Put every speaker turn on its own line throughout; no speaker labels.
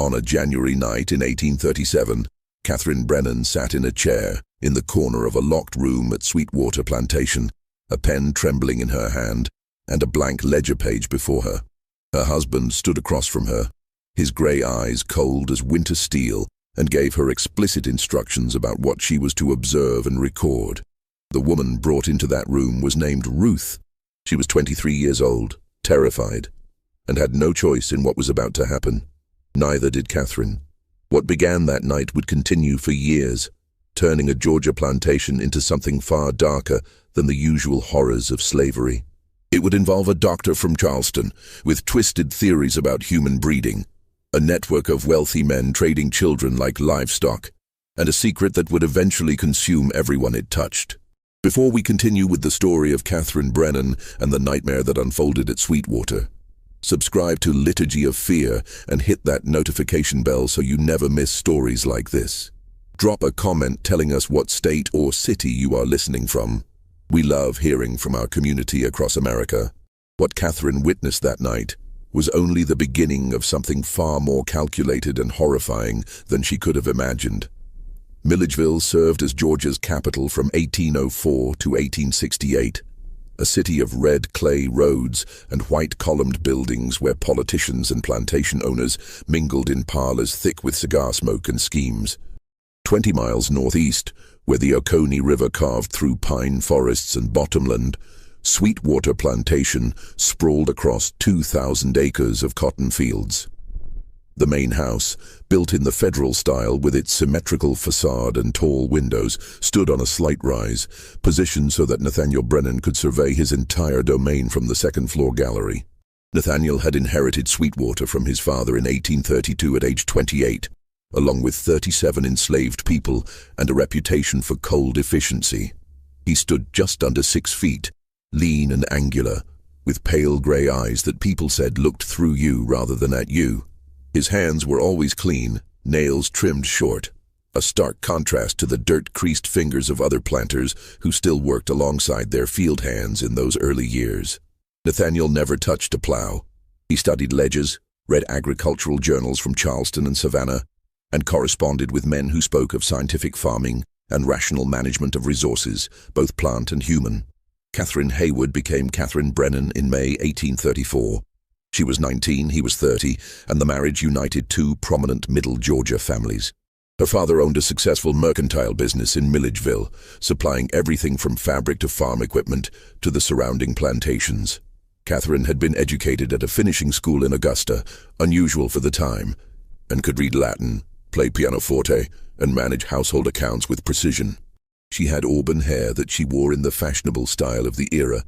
On a January night in 1837, Catherine Brennan sat in a chair in the corner of a locked room at Sweetwater Plantation, a pen trembling in her hand and a blank ledger page before her. Her husband stood across from her, his grey eyes cold as winter steel, and gave her explicit instructions about what she was to observe and record. The woman brought into that room was named Ruth. She was 23 years old, terrified, and had no choice in what was about to happen. Neither did Catherine. What began that night would continue for years, turning a Georgia plantation into something far darker than the usual horrors of slavery. It would involve a doctor from Charleston with twisted theories about human breeding, a network of wealthy men trading children like livestock, and a secret that would eventually consume everyone it touched. Before we continue with the story of Catherine Brennan and the nightmare that unfolded at Sweetwater, subscribe to Liturgy of Fear and hit that notification bell so you never miss stories like this. Drop a comment telling us what state or city you are listening from. We love hearing from our community across America. What Catherine witnessed that night was only the beginning of something far more calculated and horrifying than she could have imagined. Milledgeville served as Georgia's capital from 1804 to 1868, a city of red clay roads and white-columned buildings where politicians and plantation owners mingled in parlors thick with cigar smoke and schemes. 20 miles northeast, where the Oconee River carved through pine forests and bottomland, Sweetwater Plantation sprawled across 2,000 acres of cotton fields. The main house, built in the federal style with its symmetrical facade and tall windows, stood on a slight rise, positioned so that Nathaniel Brennan could survey his entire domain from the second-floor gallery. Nathaniel had inherited Sweetwater from his father in 1832 at age 28, along with 37 enslaved people and a reputation for cold efficiency. He stood just under 6 feet, lean and angular, with pale grey eyes that people said looked through you rather than at you. His hands were always clean, nails trimmed short, a stark contrast to the dirt-creased fingers of other planters who still worked alongside their field hands in those early years. Nathaniel never touched a plow. He studied ledges, read agricultural journals from Charleston and Savannah, and corresponded with men who spoke of scientific farming and rational management of resources, both plant and human. Catherine Haywood became Catherine Brennan in May 1834. She was 19, he was 30, and the marriage united two prominent Middle Georgia families. Her father owned a successful mercantile business in Milledgeville, supplying everything from fabric to farm equipment to the surrounding plantations. Catherine had been educated at a finishing school in Augusta, unusual for the time, and could read Latin, play pianoforte, and manage household accounts with precision. She had auburn hair that she wore in the fashionable style of the era,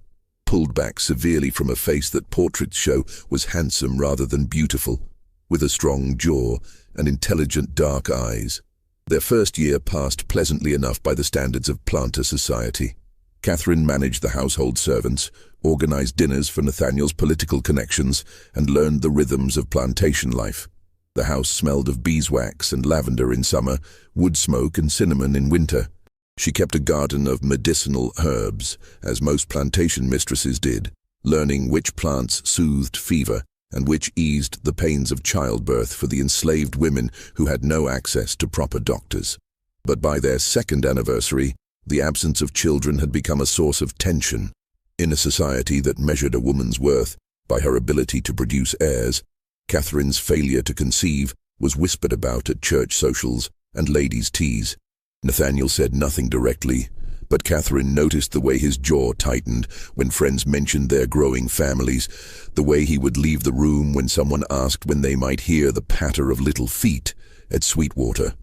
pulled back severely from a face that portraits show was handsome rather than beautiful, with a strong jaw and intelligent dark eyes. Their first year passed pleasantly enough by the standards of planter society. Catherine managed the household servants, organized dinners for Nathaniel's political connections, and learned the rhythms of plantation life. The house smelled of beeswax and lavender in summer, wood smoke and cinnamon in winter. She kept a garden of medicinal herbs, as most plantation mistresses did, learning which plants soothed fever and which eased the pains of childbirth for the enslaved women who had no access to proper doctors. But by their second anniversary, the absence of children had become a source of tension. In a society that measured a woman's worth by her ability to produce heirs, Catherine's failure to conceive was whispered about at church socials and ladies' teas. Nathaniel said nothing directly, but Catherine noticed the way his jaw tightened when friends mentioned their growing families, the way he would leave the room when someone asked when they might hear the patter of little feet at Sweetwater.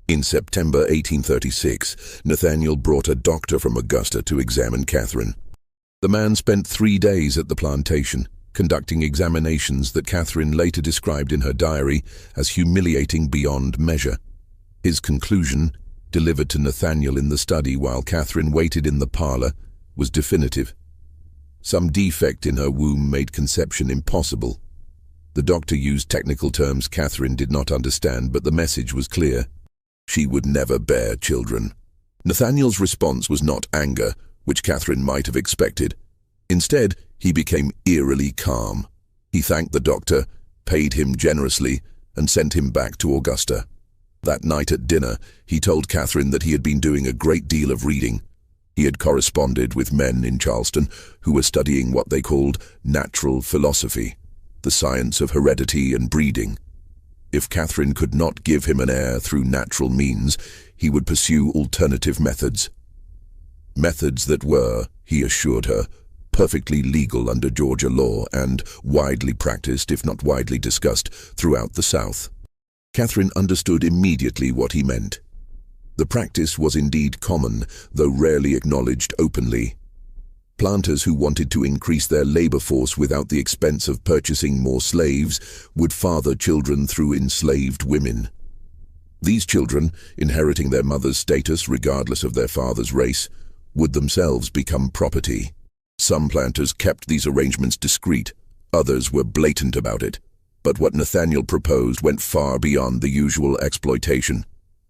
In September 1836, Nathaniel brought a doctor from Augusta to examine Catherine. The man spent 3 days at the plantation, conducting examinations that Catherine later described in her diary as humiliating beyond measure. His conclusion, delivered to Nathaniel in the study while Catherine waited in the parlor, was definitive. Some defect in her womb made conception impossible. The doctor used technical terms Catherine did not understand, but the message was clear. She would never bear children. Nathaniel's response was not anger, which Catherine might have expected. Instead, he became eerily calm. He thanked the doctor, paid him generously, and sent him back to Augusta. That night at dinner, he told Catherine that he had been doing a great deal of reading. He had corresponded with men in Charleston who were studying what they called natural philosophy, the science of heredity and breeding. If Catherine could not give him an heir through natural means, he would pursue alternative methods. Methods that were, he assured her, perfectly legal under Georgia law and widely practiced, if not widely discussed, throughout the South. Catherine understood immediately what he meant. The practice was indeed common, though rarely acknowledged openly. Planters who wanted to increase their labor force without the expense of purchasing more slaves would father children through enslaved women. These children, inheriting their mother's status regardless of their father's race, would themselves become property. Some planters kept these arrangements discreet, others were blatant about it. But what Nathaniel proposed went far beyond the usual exploitation.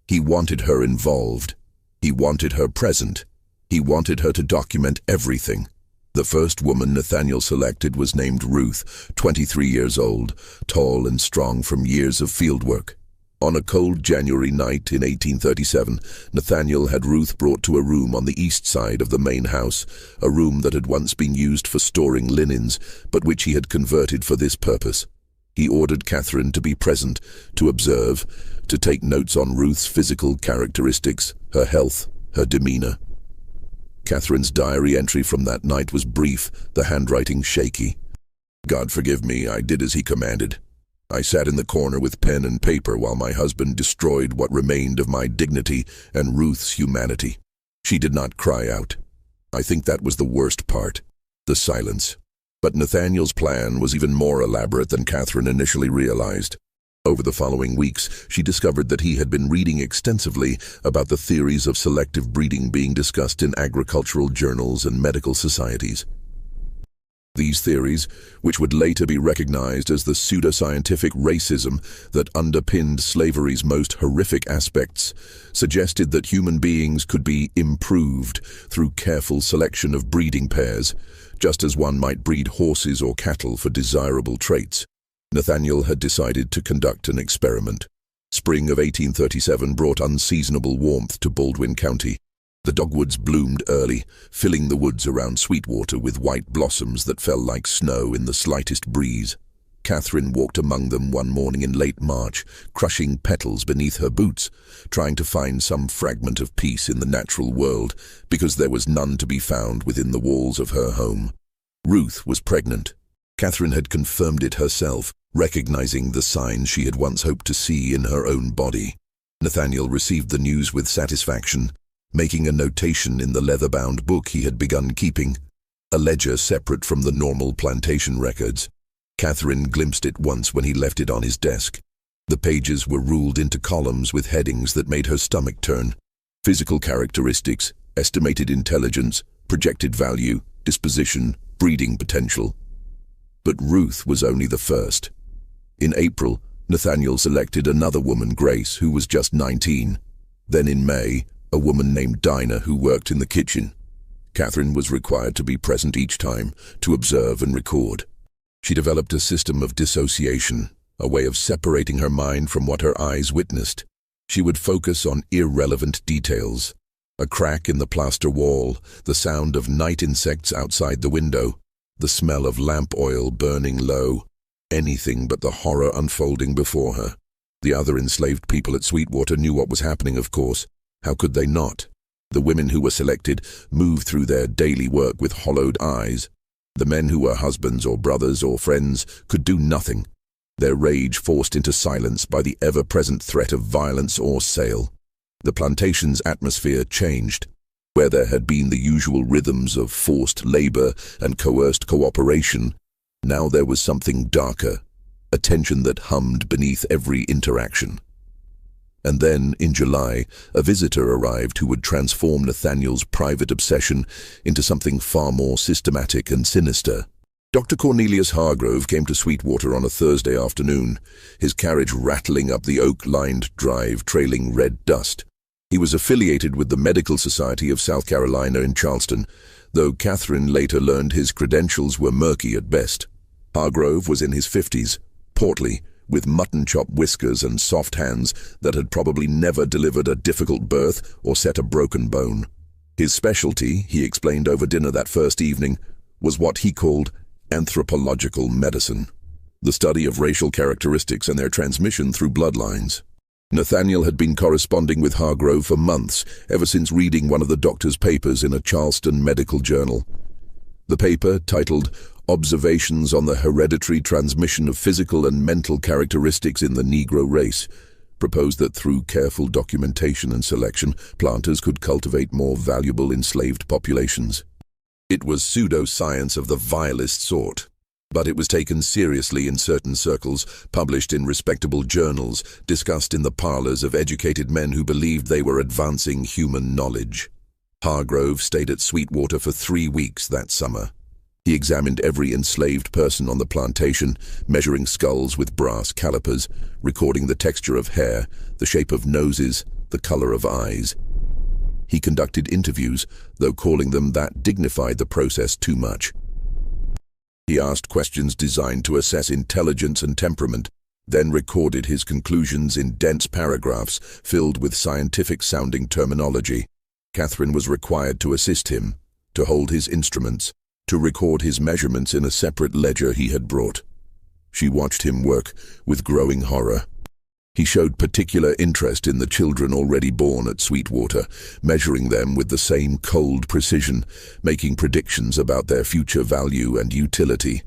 He wanted her involved. He wanted her present. He wanted her to document everything. The first woman Nathaniel selected was named Ruth, 23 years old, tall and strong from years of fieldwork. On a cold January night in 1837, Nathaniel had Ruth brought to a room on the east side of the main house, a room that had once been used for storing linens, but which he had converted for this purpose. He ordered Catherine to be present, to observe, to take notes on Ruth's physical characteristics, her health, her demeanor. Catherine's diary entry from that night was brief, the handwriting shaky. God forgive me, I did as he commanded. I sat in the corner with pen and paper while my husband destroyed what remained of my dignity and Ruth's humanity. She did not cry out. I think that was the worst part, the silence. But Nathaniel's plan was even more elaborate than Catherine initially realized. Over the following weeks, she discovered that he had been reading extensively about the theories of selective breeding being discussed in agricultural journals and medical societies. These theories, which would later be recognized as the pseudoscientific racism that underpinned slavery's most horrific aspects, suggested that human beings could be improved through careful selection of breeding pairs, just as one might breed horses or cattle for desirable traits. Nathaniel had decided to conduct an experiment. Spring of 1837 brought unseasonable warmth to Baldwin County. The dogwoods bloomed early, filling the woods around Sweetwater with white blossoms that fell like snow in the slightest breeze. Catherine walked among them one morning in late March, crushing petals beneath her boots, trying to find some fragment of peace in the natural world, because there was none to be found within the walls of her home. Ruth was pregnant. Catherine had confirmed it herself, recognizing the signs she had once hoped to see in her own body. Nathaniel received the news with satisfaction, making a notation in the leather-bound book he had begun keeping, a ledger separate from the normal plantation records. Catherine glimpsed it once when he left it on his desk. The pages were ruled into columns with headings that made her stomach turn. Physical characteristics, estimated intelligence, projected value, disposition, breeding potential. But Ruth was only the first. In April, Nathaniel selected another woman, Grace, who was just 19. Then in May, a woman named Dinah who worked in the kitchen. Catherine was required to be present each time, to observe and record. She developed a system of dissociation, a way of separating her mind from what her eyes witnessed. She would focus on irrelevant details. A crack in the plaster wall, the sound of night insects outside the window, the smell of lamp oil burning low, anything but the horror unfolding before her. The other enslaved people at Sweetwater knew what was happening, of course. How could they not? The women who were selected moved through their daily work with hollowed eyes. The men who were husbands or brothers or friends could do nothing, their rage forced into silence by the ever-present threat of violence or sale. The plantation's atmosphere changed. Where there had been the usual rhythms of forced labor and coerced cooperation, now there was something darker, a tension that hummed beneath every interaction. And then, in July, a visitor arrived who would transform Nathaniel's private obsession into something far more systematic and sinister. Dr. Cornelius Hargrove came to Sweetwater on a Thursday afternoon, his carriage rattling up the oak-lined drive trailing red dust. He was affiliated with the Medical Society of South Carolina in Charleston, though Catherine later learned his credentials were murky at best. Hargrove was in his 50s, portly, with mutton-chop whiskers and soft hands that had probably never delivered a difficult birth or set a broken bone. His specialty, he explained over dinner that first evening, was what he called anthropological medicine, the study of racial characteristics and their transmission through bloodlines. Nathaniel had been corresponding with Hargrove for months, ever since reading one of the doctor's papers in a Charleston medical journal. The paper, titled Observations on the Hereditary Transmission of Physical and Mental Characteristics in the Negro Race, proposed that through careful documentation and selection, planters could cultivate more valuable enslaved populations. It was pseudoscience of the vilest sort, but it was taken seriously in certain circles, published in respectable journals, discussed in the parlors of educated men who believed they were advancing human knowledge. Hargrove stayed at Sweetwater for 3 weeks that summer. He examined every enslaved person on the plantation, measuring skulls with brass calipers, recording the texture of hair, the shape of noses, the color of eyes. He conducted interviews, though calling them that dignified the process too much. He asked questions designed to assess intelligence and temperament, then recorded his conclusions in dense paragraphs filled with scientific-sounding terminology. Catherine was required to assist him, to hold his instruments, to record his measurements in a separate ledger he had brought. She watched him work with growing horror. He showed particular interest in the children already born at Sweetwater, measuring them with the same cold precision, making predictions about their future value and utility.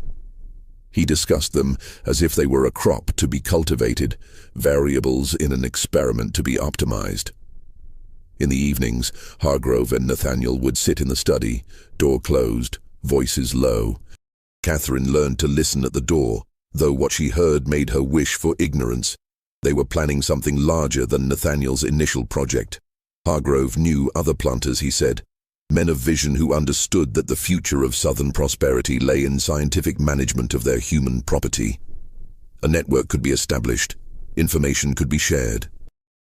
He discussed them as if they were a crop to be cultivated, variables in an experiment to be optimized. In the evenings, Hargrove and Nathaniel would sit in the study, door closed, voices low. Catherine learned to listen at the door, though what she heard made her wish for ignorance. They were planning something larger than Nathaniel's initial project. Hargrove knew other planters, he said, men of vision who understood that the future of Southern prosperity lay in scientific management of their human property. A network could be established. Information could be shared.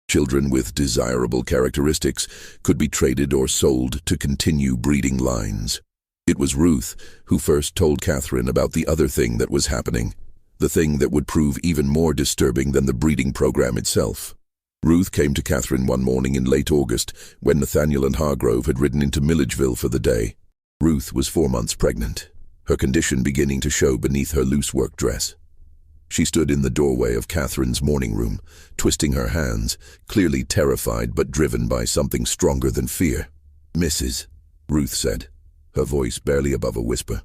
Children with desirable characteristics could be traded or sold to continue breeding lines. It was Ruth who first told Catherine about the other thing that was happening, the thing that would prove even more disturbing than the breeding program itself. Ruth came to Catherine one morning in late August when Nathaniel and Hargrove had ridden into Milledgeville for the day. Ruth was 4 months pregnant, her condition beginning to show beneath her loose work dress. She stood in the doorway of Catherine's morning room, twisting her hands, clearly terrified but driven by something stronger than fear. "Mrs." Ruth said, her voice barely above a whisper.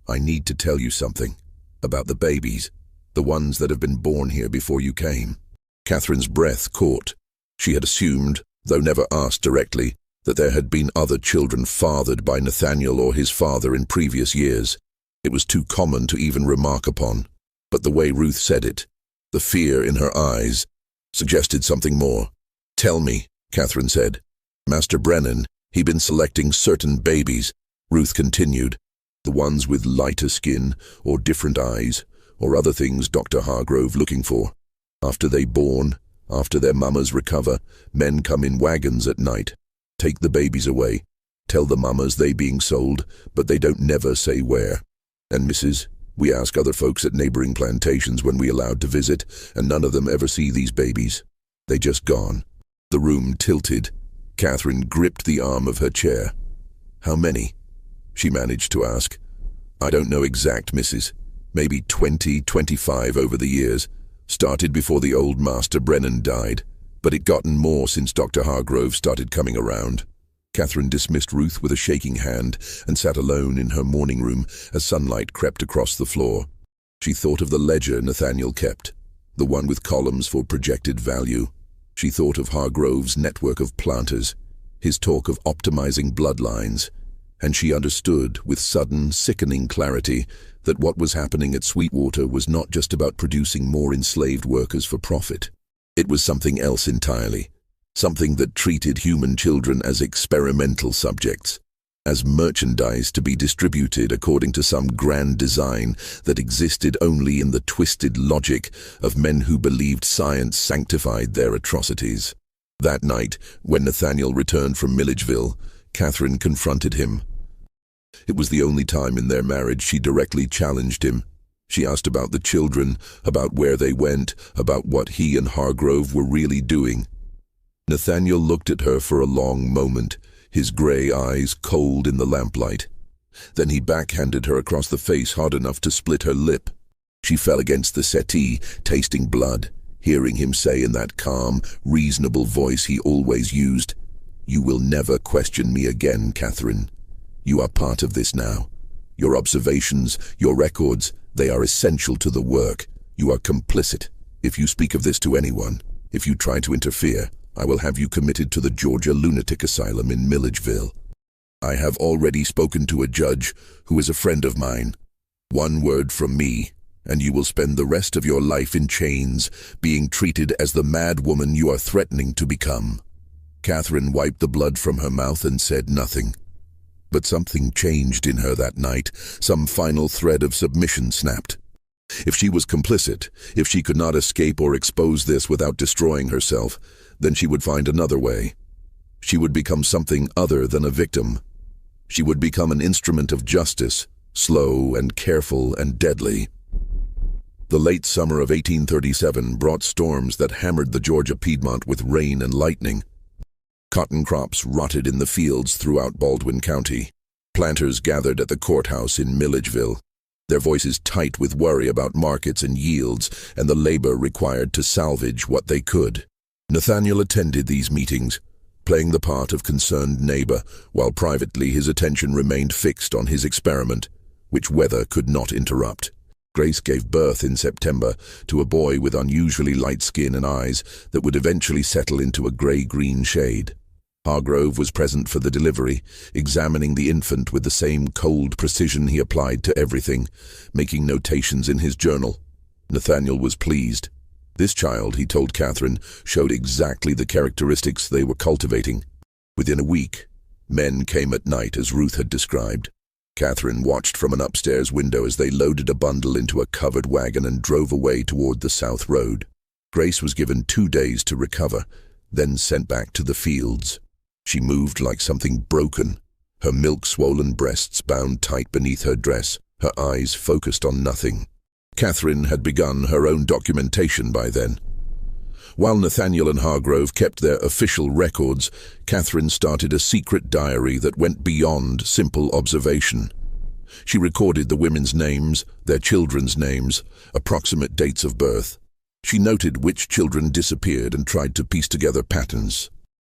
"I need to tell you something. About the babies, the ones that have been born here before you came." Catherine's breath caught. She had assumed, though never asked directly, that there had been other children fathered by Nathaniel or his father in previous years. It was too common to even remark upon. But the way Ruth said it, the fear in her eyes, suggested something more. "Tell me," Catherine said. "Master Brennan, he been selecting certain babies," Ruth continued. "The ones with lighter skin, or different eyes, or other things Dr. Hargrove looking for. After they born, after their mamas recover, men come in wagons at night, take the babies away, tell the mamas they being sold, but they don't never say where. And Mrs., we ask other folks at neighboring plantations when we allowed to visit, and none of them ever see these babies. They just gone." The room tilted. Catherine gripped the arm of her chair. "How many?" she managed to ask. "I don't know exact, Mrs. Maybe 20, 25 over the years. Started before the old Master Brennan died, but it gotten more since Dr. Hargrove started coming around." Catherine dismissed Ruth with a shaking hand and sat alone in her morning room as sunlight crept across the floor. She thought of the ledger Nathaniel kept, the one with columns for projected value. She thought of Hargrove's network of planters, his talk of optimizing bloodlines, and she understood with sudden, sickening clarity that what was happening at Sweetwater was not just about producing more enslaved workers for profit. It was something else entirely, something that treated human children as experimental subjects, as merchandise to be distributed according to some grand design that existed only in the twisted logic of men who believed science sanctified their atrocities. That night, when Nathaniel returned from Milledgeville, Catherine confronted him. It was the only time in their marriage she directly challenged him. She asked about the children, about where they went, about what he and Hargrove were really doing. Nathaniel looked at her for a long moment, his grey eyes cold in the lamplight. Then he backhanded her across the face hard enough to split her lip. She fell against the settee, tasting blood, hearing him say in that calm, reasonable voice he always used, "You will never question me again, Catherine. You are part of this now. Your observations, your records, they are essential to the work. You are complicit. If you speak of this to anyone, if you try to interfere, I will have you committed to the Georgia Lunatic Asylum in Milledgeville. I have already spoken to a judge who is a friend of mine. One word from me, and you will spend the rest of your life in chains, being treated as the mad woman you are threatening to become." Catherine wiped the blood from her mouth and said nothing. But something changed in her that night. Some final thread of submission snapped. If she was complicit, if she could not escape or expose this without destroying herself, then she would find another way. She would become something other than a victim. She would become an instrument of justice, slow and careful and deadly. The late summer of 1837 brought storms that hammered the Georgia Piedmont with rain and lightning. Cotton crops rotted in the fields throughout Baldwin County. Planters gathered at the courthouse in Milledgeville, their voices tight with worry about markets and yields and the labor required to salvage what they could. Nathaniel attended these meetings, playing the part of concerned neighbor, while privately his attention remained fixed on his experiment, which weather could not interrupt. Grace gave birth in September to a boy with unusually light skin and eyes that would eventually settle into a gray-green shade. Hargrove was present for the delivery, examining the infant with the same cold precision he applied to everything, making notations in his journal. Nathaniel was pleased. This child, he told Catherine, showed exactly the characteristics they were cultivating. Within a week, men came at night as Ruth had described. Catherine watched from an upstairs window as they loaded a bundle into a covered wagon and drove away toward the South Road. Grace was given 2 days to recover, then sent back to the fields. She moved like something broken, her milk-swollen breasts bound tight beneath her dress, her eyes focused on nothing. Catherine had begun her own documentation by then. While Nathaniel and Hargrove kept their official records, Catherine started a secret diary that went beyond simple observation. She recorded the women's names, their children's names, approximate dates of birth. She noted which children disappeared and tried to piece together patterns.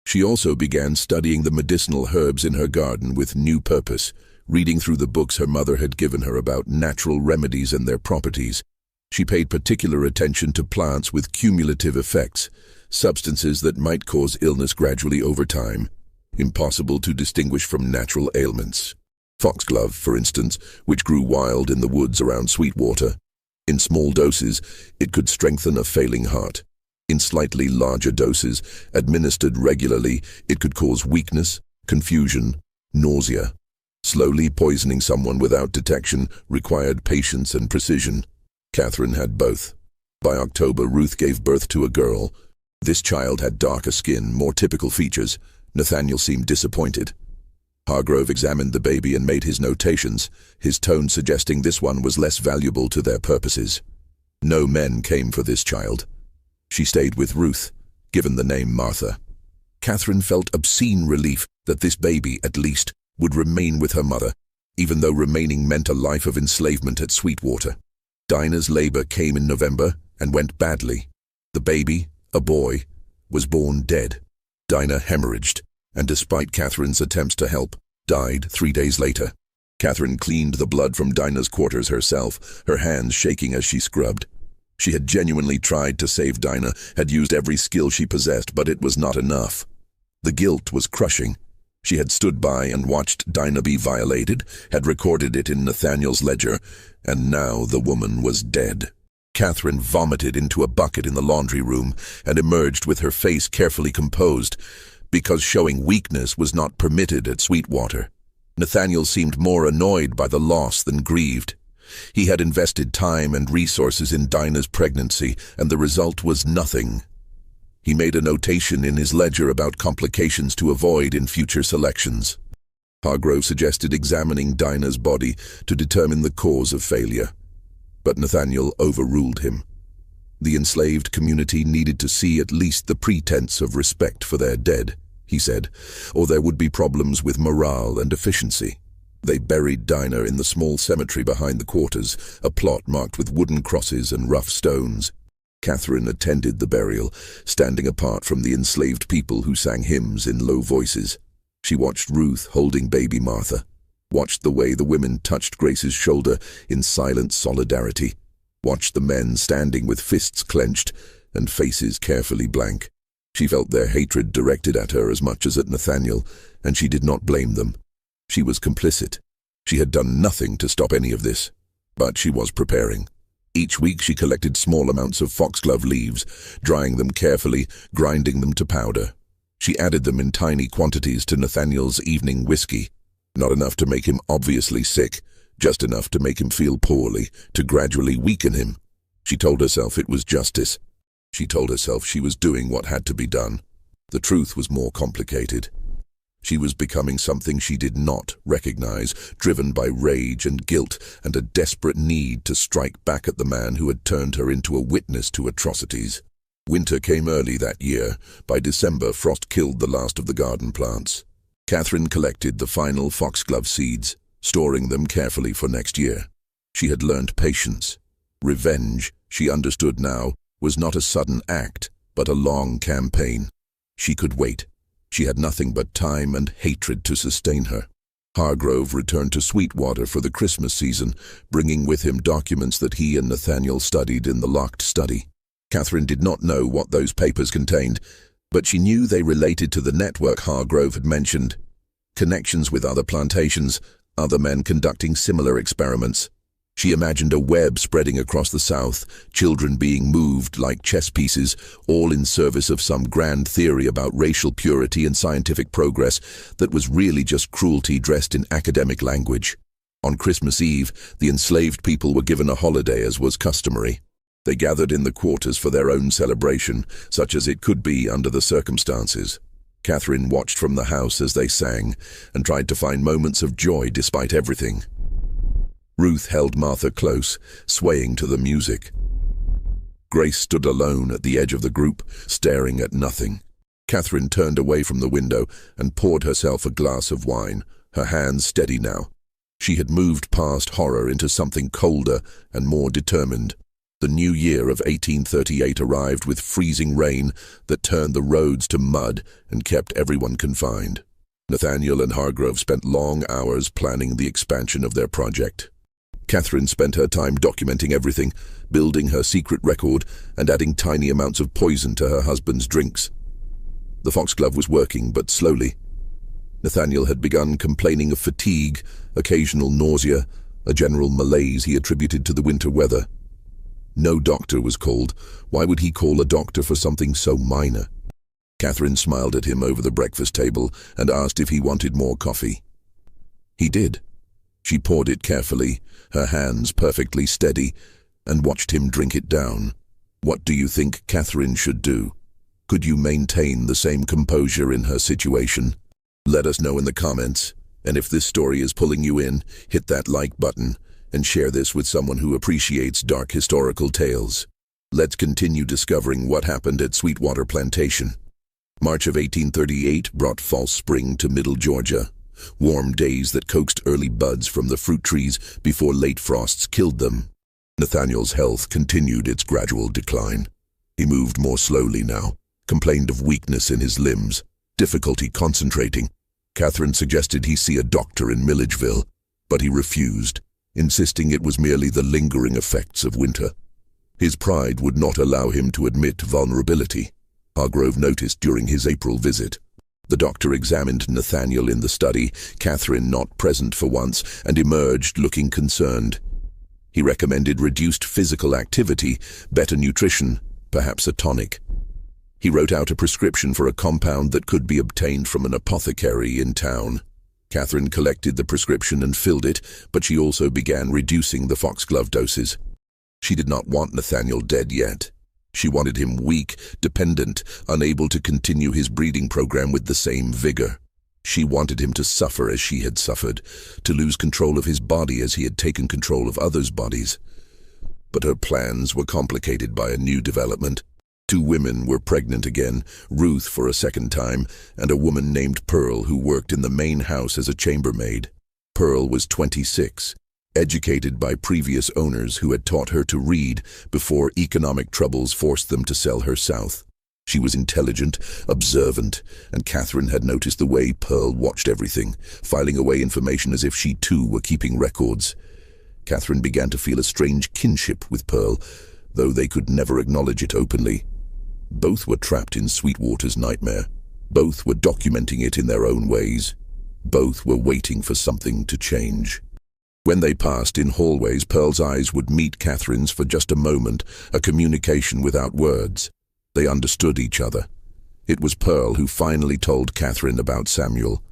She also began studying the medicinal herbs in her garden with new purpose, reading through the books her mother had given her about natural remedies and their properties. She paid particular attention to plants with cumulative effects, substances that might cause illness gradually over time, impossible to distinguish from natural ailments. Foxglove, for instance, which grew wild in the woods around Sweetwater. In small doses, it could strengthen a failing heart. In slightly larger doses, administered regularly, it could cause weakness, confusion, nausea. Slowly poisoning someone without detection required patience and precision. Catherine had both. By October, Ruth gave birth to a girl. This child had darker skin, more typical features. Nathaniel seemed disappointed. Hargrove examined the baby and made his notations, his tone suggesting this one was less valuable to their purposes. No men came for this child. She stayed with Ruth, given the name Martha. Catherine felt obscene relief that this baby, at least, would remain with her mother, even though remaining meant a life of enslavement at Sweetwater. Dinah's labor came in November and went badly. The baby, a boy, was born dead. Dinah hemorrhaged, and despite Catherine's attempts to help, died 3 days later. Catherine cleaned the blood from Dinah's quarters herself, her hands shaking as she scrubbed. She had genuinely tried to save Dinah, had used every skill she possessed, but it was not enough. The guilt was crushing. She had stood by and watched Dinah be violated, had recorded it in Nathaniel's ledger, and now the woman was dead. Catherine vomited into a bucket in the laundry room and emerged with her face carefully composed, because showing weakness was not permitted at Sweetwater. Nathaniel seemed more annoyed by the loss than grieved. He had invested time and resources in Dinah's pregnancy, and the result was nothing. He made a notation in his ledger about complications to avoid in future selections. Hargrove suggested examining Dinah's body to determine the cause of failure. But Nathaniel overruled him. The enslaved community needed to see at least the pretense of respect for their dead, he said, or there would be problems with morale and efficiency. They buried Dinah in the small cemetery behind the quarters, a plot marked with wooden crosses and rough stones. Catherine attended the burial, standing apart from the enslaved people who sang hymns in low voices. She watched Ruth holding baby Martha, watched the way the women touched Grace's shoulder in silent solidarity, watched the men standing with fists clenched and faces carefully blank. She felt their hatred directed at her as much as at Nathaniel, and she did not blame them. She was complicit. She had done nothing to stop any of this, but she was preparing. Each week she collected small amounts of foxglove leaves, drying them carefully, grinding them to powder. She added them in tiny quantities to Nathaniel's evening whiskey, not enough to make him obviously sick, just enough to make him feel poorly, to gradually weaken him. She told herself it was justice. She told herself she was doing what had to be done. The truth was more complicated. She was becoming something she did not recognize, driven by rage and guilt and a desperate need to strike back at the man who had turned her into a witness to atrocities. Winter came early that year. By December, frost killed the last of the garden plants. Catherine collected the final foxglove seeds, storing them carefully for next year. She had learned patience. Revenge, she understood now, was not a sudden act, but a long campaign. She could wait. She had nothing but time and hatred to sustain her. Hargrove returned to Sweetwater for the Christmas season, bringing with him documents that he and Nathaniel studied in the locked study. Catherine did not know what those papers contained, but she knew they related to the network Hargrove had mentioned. Connections with other plantations, other men conducting similar experiments. She imagined a web spreading across the South, children being moved like chess pieces, all in service of some grand theory about racial purity and scientific progress that was really just cruelty dressed in academic language. On Christmas Eve, the enslaved people were given a holiday as was customary. They gathered in the quarters for their own celebration, such as it could be under the circumstances. Catherine watched from the house as they sang and tried to find moments of joy despite everything. Ruth held Martha close, swaying to the music. Grace stood alone at the edge of the group, staring at nothing. Catherine turned away from the window and poured herself a glass of wine, her hands steady now. She had moved past horror into something colder and more determined. The new year of 1838 arrived with freezing rain that turned the roads to mud and kept everyone confined. Nathaniel and Hargrove spent long hours planning the expansion of their project. Catherine spent her time documenting everything, building her secret record, and adding tiny amounts of poison to her husband's drinks. The foxglove was working, but slowly. Nathaniel had begun complaining of fatigue, occasional nausea, a general malaise he attributed to the winter weather. No doctor was called. Why would he call a doctor for something so minor? Catherine smiled at him over the breakfast table and asked if he wanted more coffee. He did. She poured it carefully, her hands perfectly steady, and watched him drink it down. What do you think Catherine should do? Could you maintain the same composure in her situation? Let us know in the comments, and if this story is pulling you in, hit that like button and share this with someone who appreciates dark historical tales. Let's continue discovering what happened at Sweetwater Plantation. March of 1838 brought false spring to Middle Georgia. Warm days that coaxed early buds from the fruit trees before late frosts killed them. Nathaniel's health continued its gradual decline. He moved more slowly now, complained of weakness in his limbs, difficulty concentrating. Catherine suggested he see a doctor in Milledgeville, but he refused, insisting it was merely the lingering effects of winter. His pride would not allow him to admit vulnerability, Hargrove noticed during his April visit. The doctor examined Nathaniel in the study, Catherine not present for once, and emerged looking concerned. He recommended reduced physical activity, better nutrition, perhaps a tonic. He wrote out a prescription for a compound that could be obtained from an apothecary in town. Catherine collected the prescription and filled it, but she also began reducing the foxglove doses. She did not want Nathaniel dead yet. She wanted him weak, dependent, unable to continue his breeding program with the same vigor. She wanted him to suffer as she had suffered, to lose control of his body as he had taken control of others' bodies. but her plans were complicated by a new development. Two women were pregnant again, Ruth for a second time, and a woman named Pearl who worked in the main house as a chambermaid. Pearl was 26, educated by previous owners who had taught her to read before economic troubles forced them to sell her south. She was intelligent, observant, and Catherine had noticed the way Pearl watched everything, filing away information as if she too were keeping records. Catherine began to feel a strange kinship with Pearl, though they could never acknowledge it openly. Both were trapped in Sweetwater's nightmare. Both were documenting it in their own ways. Both were waiting for something to change. When they passed in hallways, Pearl's eyes would meet Catherine's for just a moment, a communication without words. They understood each other. It was Pearl who finally told Catherine about Samuel.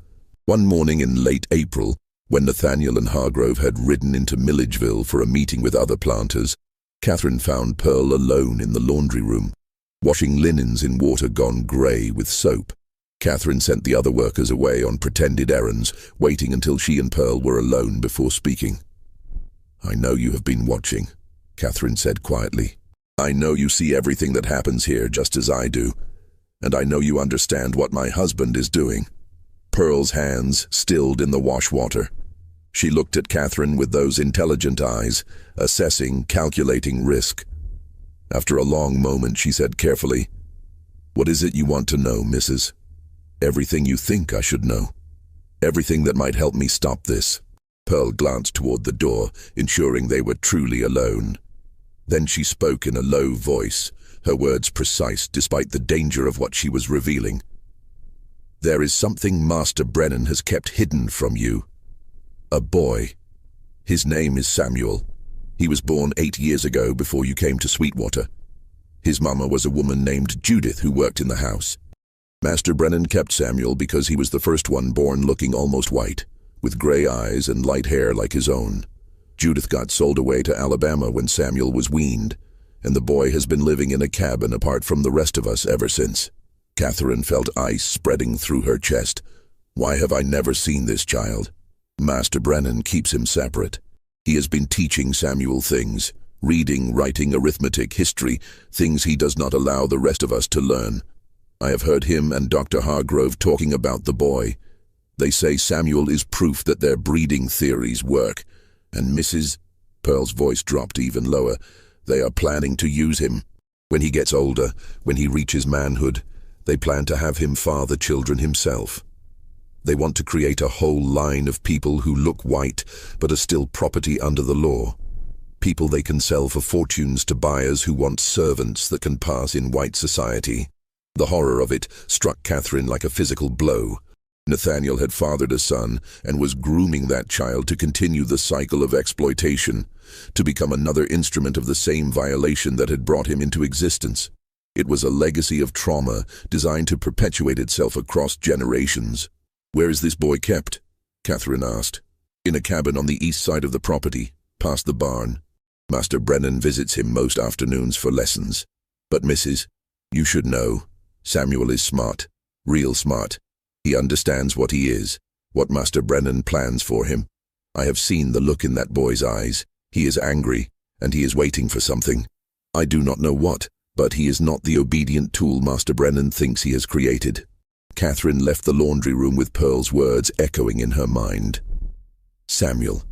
One morning in late April, when Nathaniel and Hargrove had ridden into Milledgeville for a meeting with other planters, Catherine found Pearl alone in the laundry room, washing linens in water gone grey with soap. Catherine sent the other workers away on pretended errands, waiting until she and Pearl were alone before speaking. "I know you have been watching," Catherine said quietly. "I know you see everything that happens here just as I do, and I know you understand what my husband is doing." Pearl's hands stilled in the wash water. She looked at Catherine with those intelligent eyes, assessing, calculating risk. After a long moment, she said carefully, "What is it you want to know, Mrs.? Everything you think I should know. Everything that might help me stop this." Pearl glanced toward the door, ensuring they were truly alone. Then she spoke in a low voice, her words precise despite the danger of what she was revealing. "There is something Master Brennan has kept hidden from you. A boy. His name is Samuel. He was born 8 years ago before you came to Sweetwater. His mama was a woman named Judith who worked in the house. Master Brennan kept Samuel because he was the first one born looking almost white, with gray eyes and light hair like his own. Judith got sold away to Alabama when Samuel was weaned, and the boy has been living in a cabin apart from the rest of us ever since." Catherine felt ice spreading through her chest. "Why have I never seen this child? Master Brennan keeps him separate. He has been teaching Samuel things, reading, writing, arithmetic, history, things he does not allow the rest of us to learn. I have heard him and Dr. Hargrove talking about the boy. They say Samuel is proof that their breeding theories work. And Mrs. Pearl's voice dropped even lower. They are planning to use him. When he gets older, when he reaches manhood, they plan to have him father children himself. They want to create a whole line of people who look white but are still property under the law. People they can sell for fortunes to buyers who want servants that can pass in white society." The horror of it struck Catherine like a physical blow. Nathaniel had fathered a son and was grooming that child to continue the cycle of exploitation, to become another instrument of the same violation that had brought him into existence. It was a legacy of trauma designed to perpetuate itself across generations. "Where is this boy kept?" Catherine asked. "In a cabin on the east side of the property, past the barn. Master Brennan visits him most afternoons for lessons. But Mrs., you should know, Samuel is smart, real smart. He understands what he is, what Master Brennan plans for him. I have seen the look in that boy's eyes. He is angry, and he is waiting for something. I do not know what, but he is not the obedient tool Master Brennan thinks he has created." Catherine left the laundry room with Pearl's words echoing in her mind. Samuel,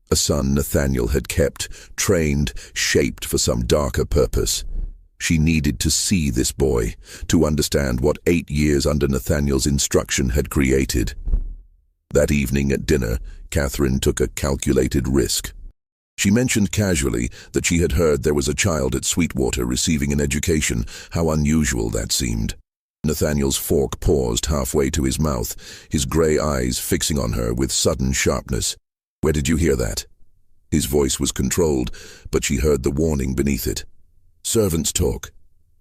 a son Nathaniel had kept, trained, shaped for some darker purpose. She needed to see this boy, to understand what 8 years under Nathaniel's instruction had created. That evening at dinner, Catherine took a calculated risk. She mentioned casually that she had heard there was a child at Sweetwater receiving an education. How unusual that seemed. Nathaniel's fork paused halfway to his mouth, his gray eyes fixing on her with sudden sharpness. "Where did you hear that?" His voice was controlled, but she heard the warning beneath it. "Servants talk,"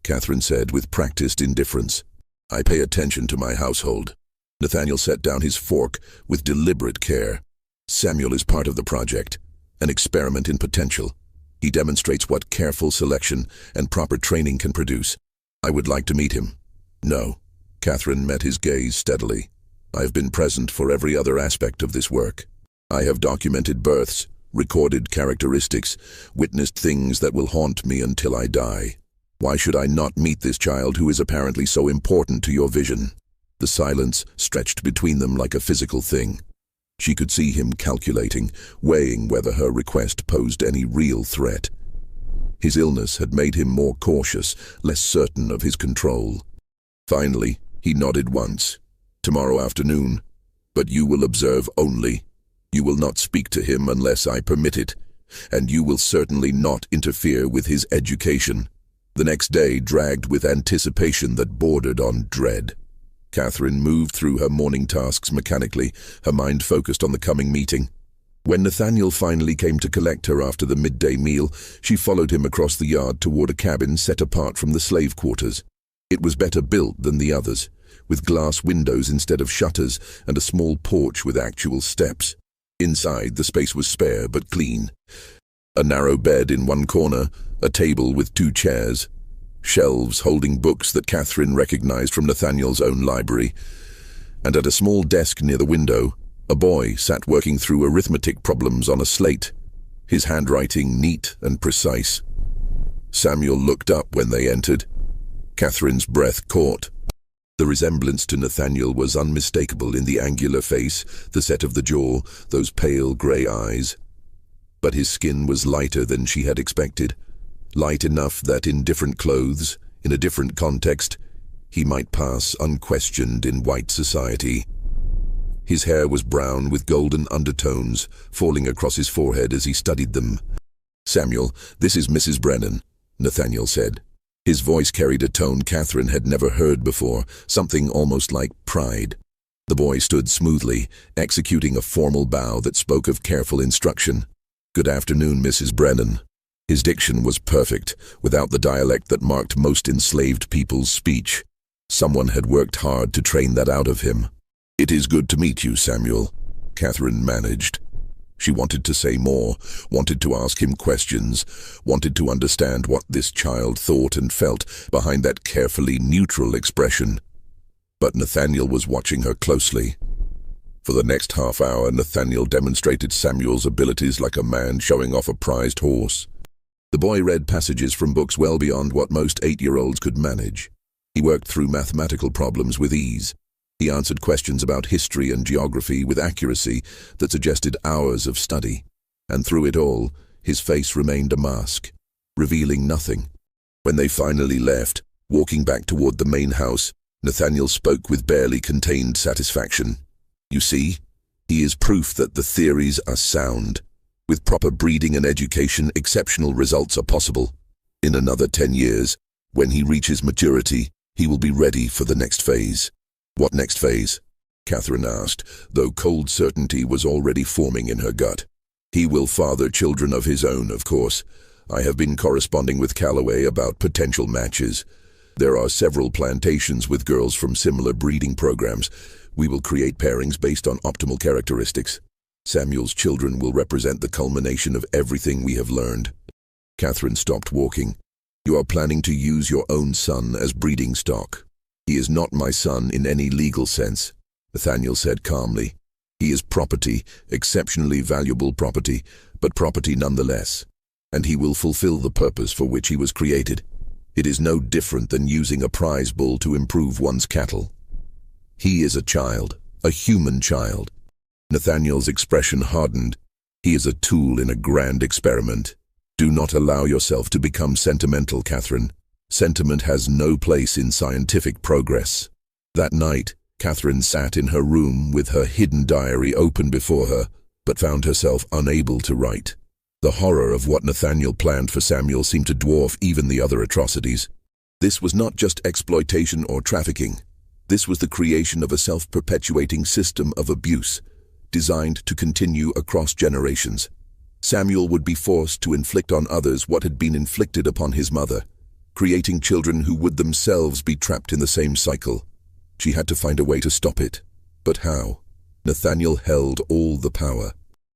Catherine said with practiced indifference. "I pay attention to my household." Nathaniel set down his fork with deliberate care. "Samuel is part of the project, an experiment in potential. He demonstrates what careful selection and proper training can produce. I would like to meet him." "No." Catherine met his gaze steadily. "I have been present for every other aspect of this work. I have documented births, recorded characteristics, witnessed things that will haunt me until I die. Why should I not meet this child who is apparently so important to your vision? The silence stretched between them like a physical thing. She could see him calculating, weighing whether her request posed any real threat. His illness had made him more cautious, less certain of his control. Finally, he nodded once. Tomorrow afternoon. But you will observe only. You will not speak to him unless I permit it, and you will certainly not interfere with his education. The next day dragged with anticipation that bordered on dread. Catherine moved through her morning tasks mechanically, her mind focused on the coming meeting. When Nathaniel finally came to collect her after the midday meal, she followed him across the yard toward a cabin set apart from the slave quarters. It was better built than the others, with glass windows instead of shutters and a small porch with actual steps. Inside, the space was spare but clean. A narrow bed in one corner, a table with 2 chairs, shelves holding books that Catherine recognized from Nathaniel's own library, and at a small desk near the window, a boy sat working through arithmetic problems on a slate, his handwriting neat and precise. Samuel looked up when they entered. Catherine's breath caught. The resemblance to Nathaniel was unmistakable in the angular face, the set of the jaw, those pale grey eyes. But his skin was lighter than she had expected, light enough that in different clothes, in a different context, he might pass unquestioned in white society. His hair was brown with golden undertones falling across his forehead as he studied them. "Samuel, this is Mrs. Brennan," Nathaniel said. His voice carried a tone Catherine had never heard before, something almost like pride. The boy stood smoothly, executing a formal bow that spoke of careful instruction. "Good afternoon, Mrs. Brennan." His diction was perfect, without the dialect that marked most enslaved people's speech. Someone had worked hard to train that out of him. "It is good to meet you, Samuel," Catherine managed. She wanted to say more, wanted to ask him questions, wanted to understand what this child thought and felt behind that carefully neutral expression. But Nathaniel was watching her closely. For the next half hour, Nathaniel demonstrated Samuel's abilities like a man showing off a prized horse. The boy read passages from books well beyond what most 8-year-olds could manage. He worked through mathematical problems with ease. He answered questions about history and geography with accuracy that suggested hours of study. And through it all, his face remained a mask, revealing nothing. When they finally left, walking back toward the main house, Nathaniel spoke with barely contained satisfaction. "You see, he is proof that the theories are sound. With proper breeding and education, exceptional results are possible. In another 10 years, when he reaches maturity, he will be ready for the next phase." "What next phase?" Catherine asked, though cold certainty was already forming in her gut. "He will father children of his own, of course. I have been corresponding with Calloway about potential matches. There are several plantations with girls from similar breeding programs. We will create pairings based on optimal characteristics. Samuel's children will represent the culmination of everything we have learned." Catherine stopped walking. "You are planning to use your own son as breeding stock." "He is not my son in any legal sense," Nathaniel said calmly. "He is property, exceptionally valuable property, but property nonetheless. And he will fulfill the purpose for which he was created. It is no different than using a prize bull to improve one's cattle. He is a child, a human child." Nathaniel's expression hardened. "He is a tool in a grand experiment. Do not allow yourself to become sentimental, Catherine. Sentiment has no place in scientific progress." That night, Catherine sat in her room with her hidden diary open before her, but found herself unable to write. The horror of what Nathaniel planned for Samuel seemed to dwarf even the other atrocities. This was not just exploitation or trafficking. This was the creation of a self-perpetuating system of abuse, designed to continue across generations. Samuel would be forced to inflict on others what had been inflicted upon his mother, creating children who would themselves be trapped in the same cycle. She had to find a way to stop it. But how? Nathaniel held all the power.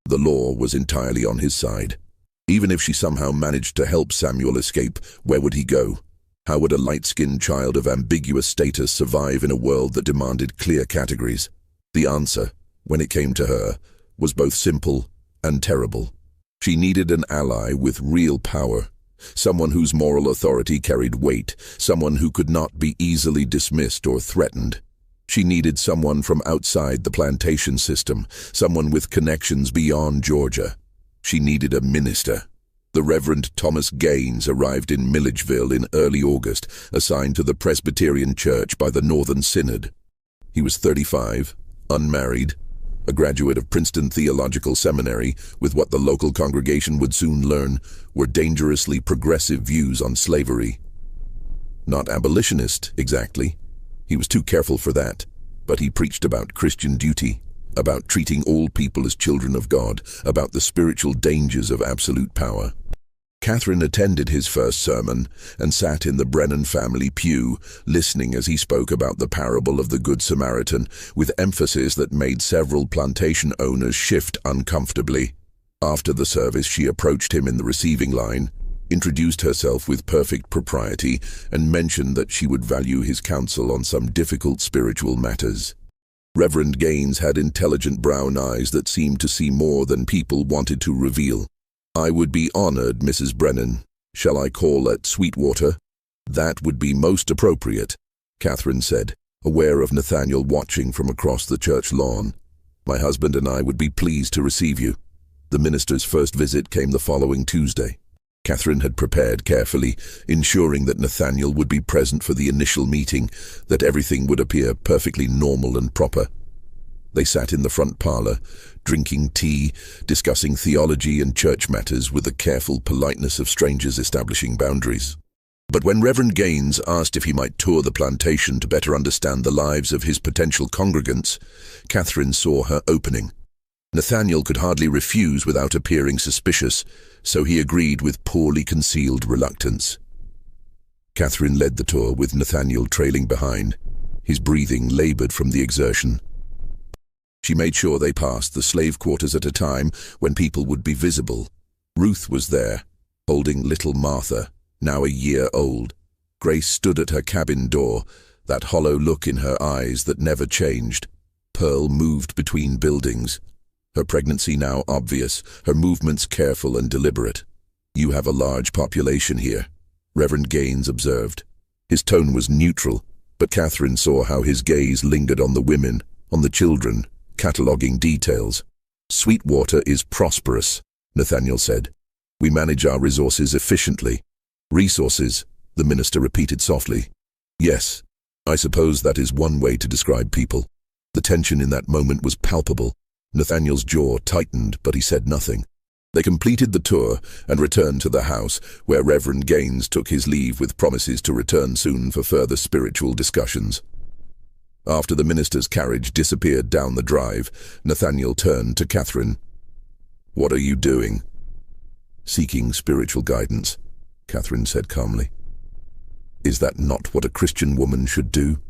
The law was entirely on his side. Even if she somehow managed to help Samuel escape, where would he go? How would a light-skinned child of ambiguous status survive in a world that demanded clear categories? The answer, when it came to her, was both simple and terrible. She needed an ally with real power, someone whose moral authority carried weight, someone who could not be easily dismissed or threatened. She needed someone from outside the plantation system, someone with connections beyond Georgia. She needed a minister. The Reverend Thomas Gaines arrived in Milledgeville in early August, assigned to the Presbyterian Church by the Northern Synod. He was 35, unmarried, a graduate of Princeton Theological Seminary, with what the local congregation would soon learn were dangerously progressive views on slavery. Not abolitionist, exactly. He was too careful for that, but he preached about Christian duty, about treating all people as children of God, about the spiritual dangers of absolute power. Catherine attended his first sermon and sat in the Brennan family pew, listening as he spoke about the parable of the Good Samaritan, with emphasis that made several plantation owners shift uncomfortably. After the service, she approached him in the receiving line, introduced herself with perfect propriety, and mentioned that she would value his counsel on some difficult spiritual matters. Reverend Gaines had intelligent brown eyes that seemed to see more than people wanted to reveal. "I would be honored, Mrs. Brennan. Shall I call at Sweetwater?" "That would be most appropriate," Catherine said, aware of Nathaniel watching from across the church lawn. "My husband and I would be pleased to receive you." The minister's first visit came the following Tuesday. Catherine had prepared carefully, ensuring that Nathaniel would be present for the initial meeting, that everything would appear perfectly normal and proper. They sat in the front parlor, drinking tea, discussing theology and church matters with the careful politeness of strangers establishing boundaries. But when Reverend Gaines asked if he might tour the plantation to better understand the lives of his potential congregants, Catherine saw her opening. Nathaniel could hardly refuse without appearing suspicious, so he agreed with poorly concealed reluctance. Catherine led the tour with Nathaniel trailing behind, his breathing labored from the exertion. She made sure they passed the slave quarters at a time when people would be visible. Ruth was there, holding little Martha, now a year old. Grace stood at her cabin door, that hollow look in her eyes that never changed. Pearl moved between buildings, her pregnancy now obvious, her movements careful and deliberate. "You have a large population here," Reverend Gaines observed. His tone was neutral, but Catherine saw how his gaze lingered on the women, on the children, cataloguing details. "Sweetwater is prosperous," Nathaniel said. "We manage our resources efficiently." "Resources," the minister repeated softly. "Yes, I suppose that is one way to describe people." The tension in that moment was palpable. Nathaniel's jaw tightened, but he said nothing. They completed the tour and returned to the house, where Reverend Gaines took his leave with promises to return soon for further spiritual discussions. After the minister's carriage disappeared down the drive, Nathaniel turned to Catherine. "What are you doing?" "Seeking spiritual guidance," Catherine said calmly. "Is that not what a Christian woman should do?"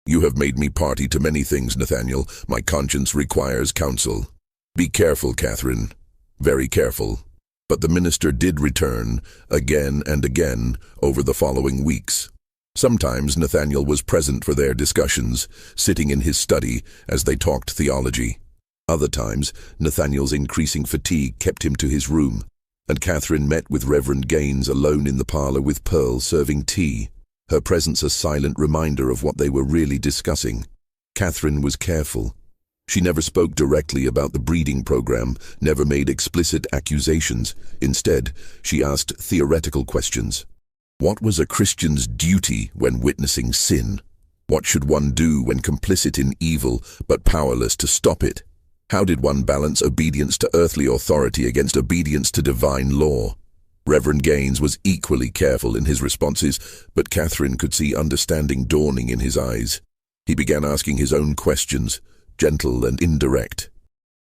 "You have made me party to many things, Nathaniel. My conscience requires counsel." "Be careful, Catherine. Very careful." But the minister did return, again and again, over the following weeks. Sometimes Nathaniel was present for their discussions, sitting in his study as they talked theology. Other times, Nathaniel's increasing fatigue kept him to his room, and Catherine met with Reverend Gaines alone in the parlor with Pearl serving tea, her presence a silent reminder of what they were really discussing. Catherine was careful. She never spoke directly about the breeding program, never made explicit accusations. Instead, she asked theoretical questions. What was a Christian's duty when witnessing sin? What should one do when complicit in evil but powerless to stop it? How did one balance obedience to earthly authority against obedience to divine law? Reverend Gaines was equally careful in his responses, but Catherine could see understanding dawning in his eyes. He began asking his own questions, gentle and indirect,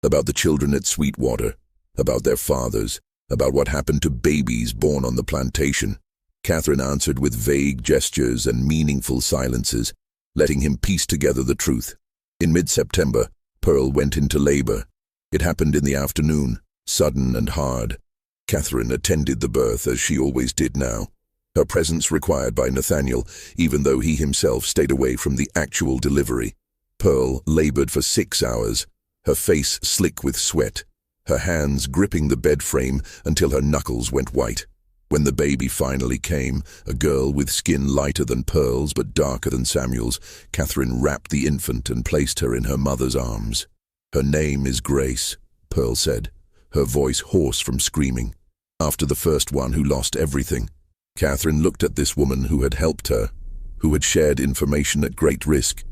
about the children at Sweetwater, about their fathers, about what happened to babies born on the plantation. Catherine answered with vague gestures and meaningful silences, letting him piece together the truth. In mid-September, Pearl went into labor. It happened in the afternoon, sudden and hard. Catherine attended the birth as she always did now, her presence required by Nathaniel, even though he himself stayed away from the actual delivery. Pearl labored for 6 hours, her face slick with sweat, her hands gripping the bed frame until her knuckles went white. When the baby finally came, a girl with skin lighter than Pearl's but darker than Samuel's, Catherine wrapped the infant and placed her in her mother's arms. "Her name is Grace," Pearl said, her voice hoarse from screaming. After the first one who lost everything, Catherine looked at this woman who had helped her, who had shared information at great risk,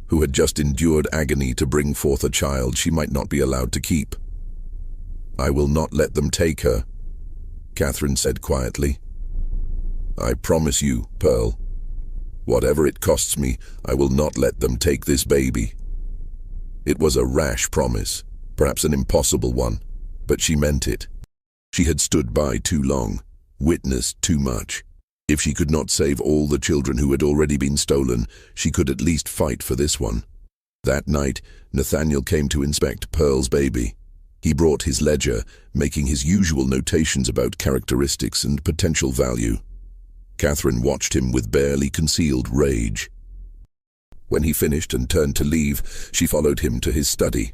who had just endured agony to bring forth a child she might not be allowed to keep. "I will not let them take her," Catherine said quietly. "I promise you, Pearl. Whatever it costs me, I will not let them take this baby." It was a rash promise, perhaps an impossible one, but she meant it. She had stood by too long, witnessed too much. If she could not save all the children who had already been stolen, she could at least fight for this one. That night, Nathaniel came to inspect Pearl's baby. He brought his ledger, making his usual notations about characteristics and potential value. Catherine watched him with barely concealed rage. When he finished and turned to leave, she followed him to his study.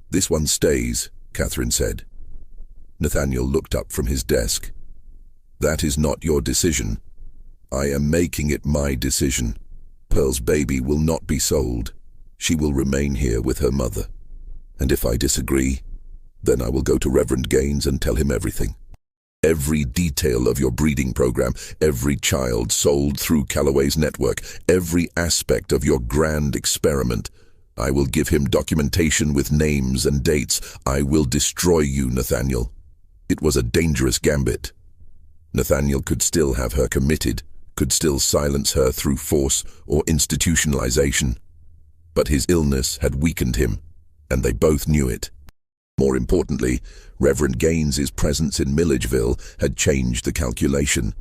"This one stays," Catherine said. Nathaniel looked up from his desk. "That is not your decision. I am making it my decision. Pearl's baby will not be sold. She will remain here with her mother. And if I disagree, then I will go to Reverend Gaines and tell him everything. Every detail of your breeding program, every child sold through Calloway's network, every aspect of your grand experiment. I will give him documentation with names and dates. I will destroy you, Nathaniel." It was a dangerous gambit. Nathaniel could still have her committed, could still silence her through force or institutionalization. But his illness had weakened him, and they both knew it. More importantly, Reverend Gaines's presence in Milledgeville had changed the calculation.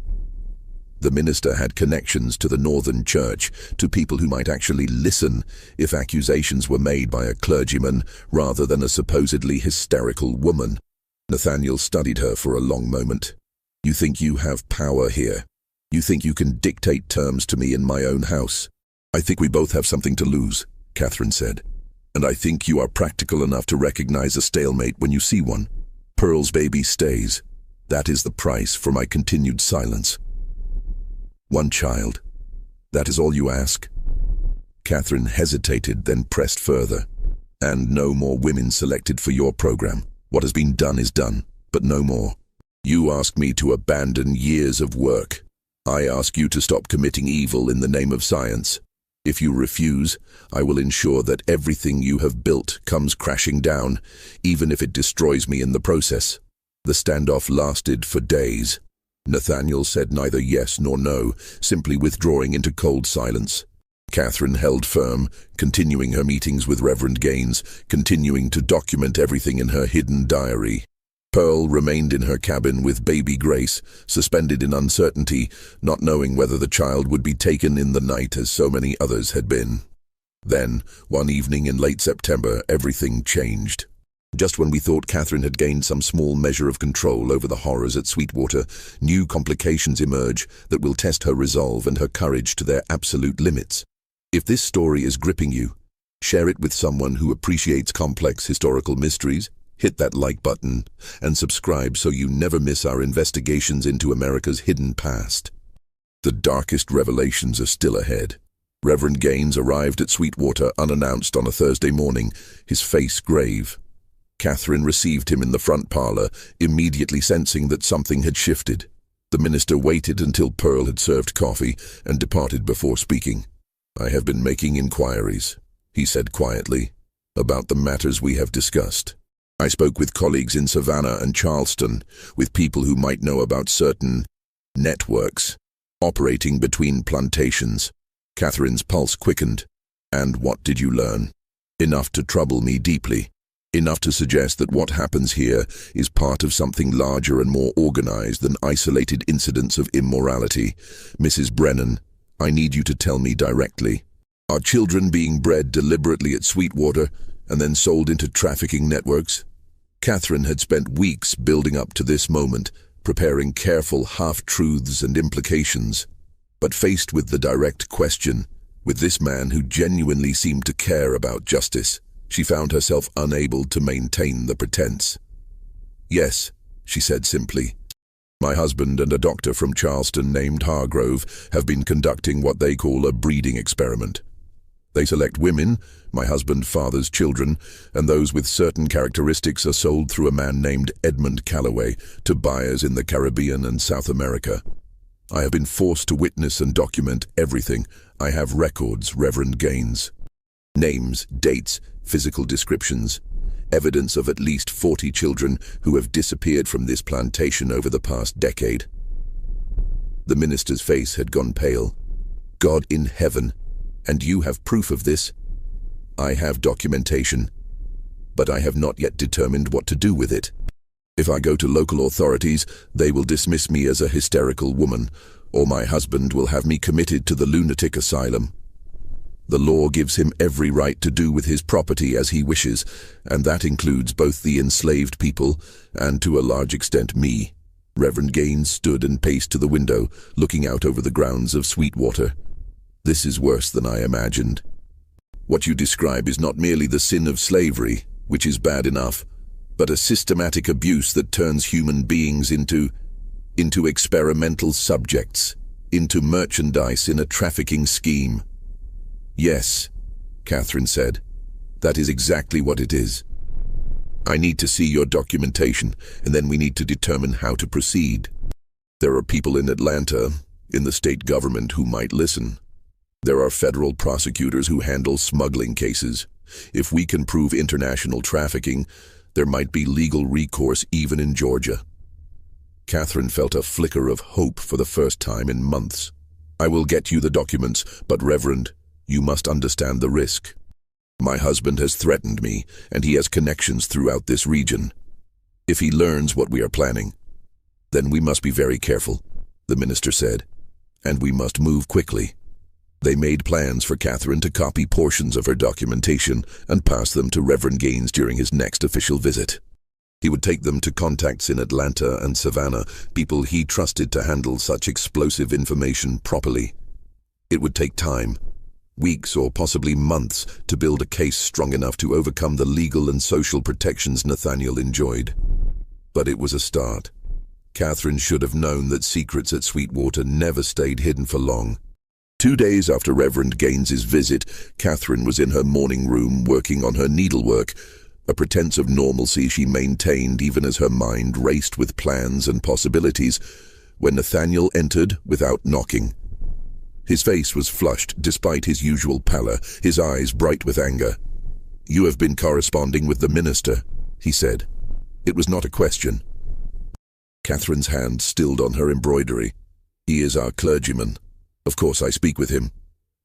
The minister had connections to the Northern Church, to people who might actually listen if accusations were made by a clergyman rather than a supposedly hysterical woman. Nathaniel studied her for a long moment. "You think you have power here? You think you can dictate terms to me in my own house? I think we both have something to lose," Catherine said. "And I think you are practical enough to recognize a stalemate when you see one. Pearl's baby stays. That is the price for my continued silence." "One child. That is all you ask?" Catherine hesitated, then pressed further. "And no more women selected for your program. What has been done is done, but no more. You ask me to abandon years of work. I ask you to stop committing evil in the name of science. If you refuse, I will ensure that everything you have built comes crashing down, even if it destroys me in the process." The standoff lasted for days. Nathaniel said neither yes nor no, simply withdrawing into cold silence. Catherine held firm, continuing her meetings with Reverend Gaines, continuing to document everything in her hidden diary. Pearl remained in her cabin with baby Grace, suspended in uncertainty, not knowing whether the child would be taken in the night as so many others had been. Then, one evening in late September, everything changed. Just when we thought Catherine had gained some small measure of control over the horrors at Sweetwater, new complications emerge that will test her resolve and her courage to their absolute limits. If this story is gripping you, share it with someone who appreciates complex historical mysteries, hit that like button, and subscribe so you never miss our investigations into America's hidden past. The darkest revelations are still ahead. Reverend Gaines arrived at Sweetwater unannounced on a Thursday morning, his face grave. Catherine received him in the front parlor, immediately sensing that something had shifted. The minister waited until Pearl had served coffee and departed before speaking. "I have been making inquiries," he said quietly, "about the matters we have discussed. I spoke with colleagues in Savannah and Charleston, with people who might know about certain networks operating between plantations." Catherine's pulse quickened. "And what did you learn?" "Enough to trouble me deeply. Enough to suggest that what happens here is part of something larger and more organized than isolated incidents of immorality. Mrs. Brennan, I need you to tell me directly. Are children being bred deliberately at Sweetwater and then sold into trafficking networks?" Catherine had spent weeks building up to this moment, preparing careful half-truths and implications. But faced with the direct question, with this man who genuinely seemed to care about justice, She found herself unable to maintain the pretense. "Yes," she said simply. "My husband and a doctor from Charleston named Hargrove have been conducting what they call a breeding experiment. They select women, my husband fathers children, and those with certain characteristics are sold through a man named Edmund Calloway to buyers in the Caribbean and South America. I have been forced to witness and document everything. I have records, Reverend Gaines. Names, dates, physical descriptions, evidence of at least 40 children who have disappeared from this plantation over the past decade." The minister's face had gone pale. "God in heaven, and you have proof of this?" "I have documentation, but I have not yet determined what to do with it. If I go to local authorities, they will dismiss me as a hysterical woman, or my husband will have me committed to the lunatic asylum. The law gives him every right to do with his property as he wishes, and that includes both the enslaved people and, to a large extent, me." Reverend Gaines stood and paced to the window, looking out over the grounds of Sweetwater. "This is worse than I imagined. What you describe is not merely the sin of slavery, which is bad enough, but a systematic abuse that turns human beings into experimental subjects, into merchandise in a trafficking scheme." "Yes," Catherine said. "That is exactly what it is. I need to see your documentation, and then we need to determine how to proceed. There are people in Atlanta, in the state government, who might listen. There are federal prosecutors who handle smuggling cases. If we can prove international trafficking, there might be legal recourse even in Georgia." Catherine felt a flicker of hope for the first time in months. "I will get you the documents, but Reverend, you must understand the risk. My husband has threatened me, and he has connections throughout this region. If he learns what we are planning, then we must be very careful," the minister said, "and we must move quickly." They made plans for Catherine to copy portions of her documentation and pass them to Reverend Gaines during his next official visit. He would take them to contacts in Atlanta and Savannah, people he trusted to handle such explosive information properly. It would take time, weeks or possibly months, to build a case strong enough to overcome the legal and social protections Nathaniel enjoyed. But it was a start. Catherine should have known that secrets at Sweetwater never stayed hidden for long. 2 days after Reverend Gaines's visit, Catherine was in her morning room working on her needlework, a pretense of normalcy she maintained even as her mind raced with plans and possibilities, when Nathaniel entered without knocking. His face was flushed despite his usual pallor, his eyes bright with anger. "You have been corresponding with the minister," he said. It was not a question. Catherine's hand stilled on her embroidery. "He is our clergyman. Of course I speak with him."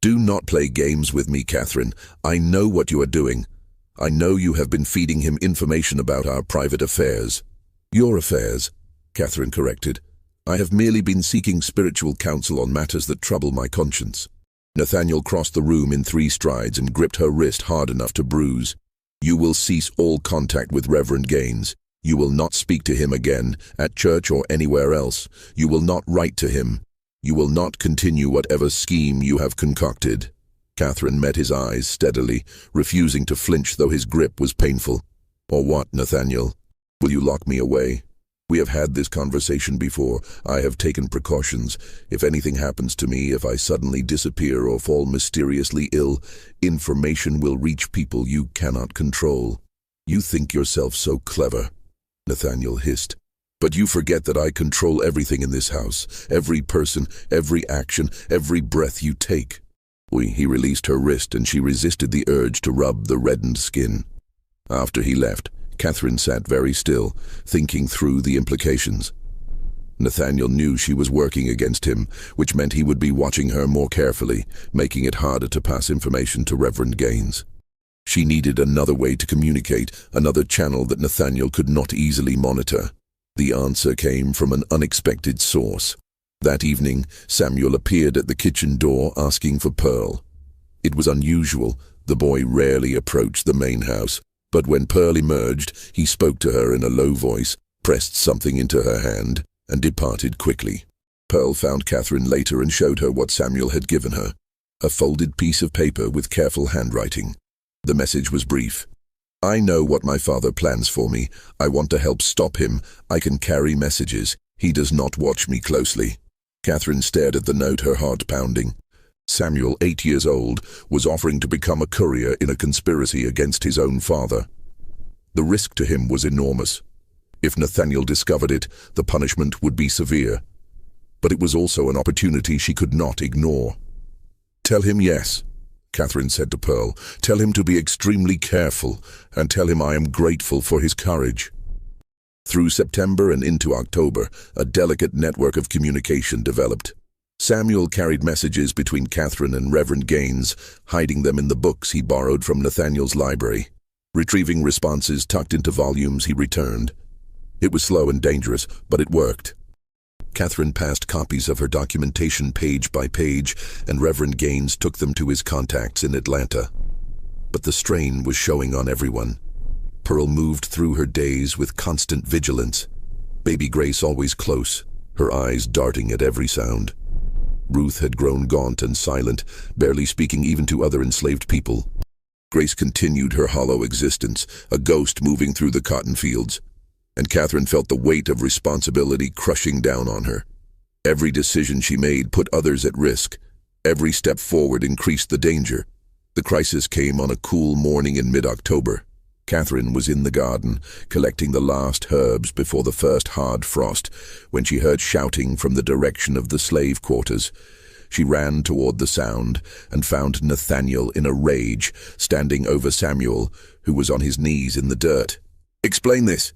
"Do not play games with me, Catherine. I know what you are doing. I know you have been feeding him information about our private affairs." "Your affairs," Catherine corrected. "I have merely been seeking spiritual counsel on matters that trouble my conscience." Nathaniel crossed the room in 3 strides and gripped her wrist hard enough to bruise. "You will cease all contact with Reverend Gaines. You will not speak to him again, at church or anywhere else. You will not write to him. You will not continue whatever scheme you have concocted." Catherine met his eyes steadily, refusing to flinch though his grip was painful. "Or what, Nathaniel? Will you lock me away? We have had this conversation before. I have taken precautions. If anything happens to me, if I suddenly disappear or fall mysteriously ill, information will reach people you cannot control." "You think yourself so clever," Nathaniel hissed. "But you forget that I control everything in this house, every person, every action, every breath you take." He released her wrist and she resisted the urge to rub the reddened skin. After he left, Catherine sat very still, thinking through the implications. Nathaniel knew she was working against him, which meant he would be watching her more carefully, making it harder to pass information to Reverend Gaines. She needed another way to communicate, another channel that Nathaniel could not easily monitor. The answer came from an unexpected source. That evening, Samuel appeared at the kitchen door asking for Pearl. It was unusual. The boy rarely approached the main house, but when Pearl emerged, he spoke to her in a low voice, pressed something into her hand, and departed quickly. Pearl found Catherine later and showed her what Samuel had given her, a folded piece of paper with careful handwriting. The message was brief. I know what my father plans for me. I want to help stop him. I can carry messages. He does not watch me closely. Catherine stared at the note, her heart pounding. Samuel, 8 years old, was offering to become a courier in a conspiracy against his own father. The risk to him was enormous. If Nathaniel discovered it, the punishment would be severe. But it was also an opportunity she could not ignore. Tell him yes, Catherine said to Pearl. Tell him to be extremely careful, and tell him I am grateful for his courage. Through September and into October, a delicate network of communication developed. Samuel carried messages between Catherine and Reverend Gaines, hiding them in the books he borrowed from Nathaniel's library. Retrieving responses tucked into volumes, he returned. It was slow and dangerous, but it worked. Catherine passed copies of her documentation page by page, and Reverend Gaines took them to his contacts in Atlanta. But the strain was showing on everyone. Pearl moved through her days with constant vigilance. Baby Grace always close, her eyes darting at every sound. Ruth had grown gaunt and silent, barely speaking even to other enslaved people. Grace continued her hollow existence, a ghost moving through the cotton fields. And Catherine felt the weight of responsibility crushing down on her. Every decision she made put others at risk. Every step forward increased the danger. The crisis came on a cool morning in mid-October. Catherine was in the garden, collecting the last herbs before the first hard frost, when she heard shouting from the direction of the slave quarters. She ran toward the sound and found Nathaniel in a rage, standing over Samuel, who was on his knees in the dirt. "Explain this."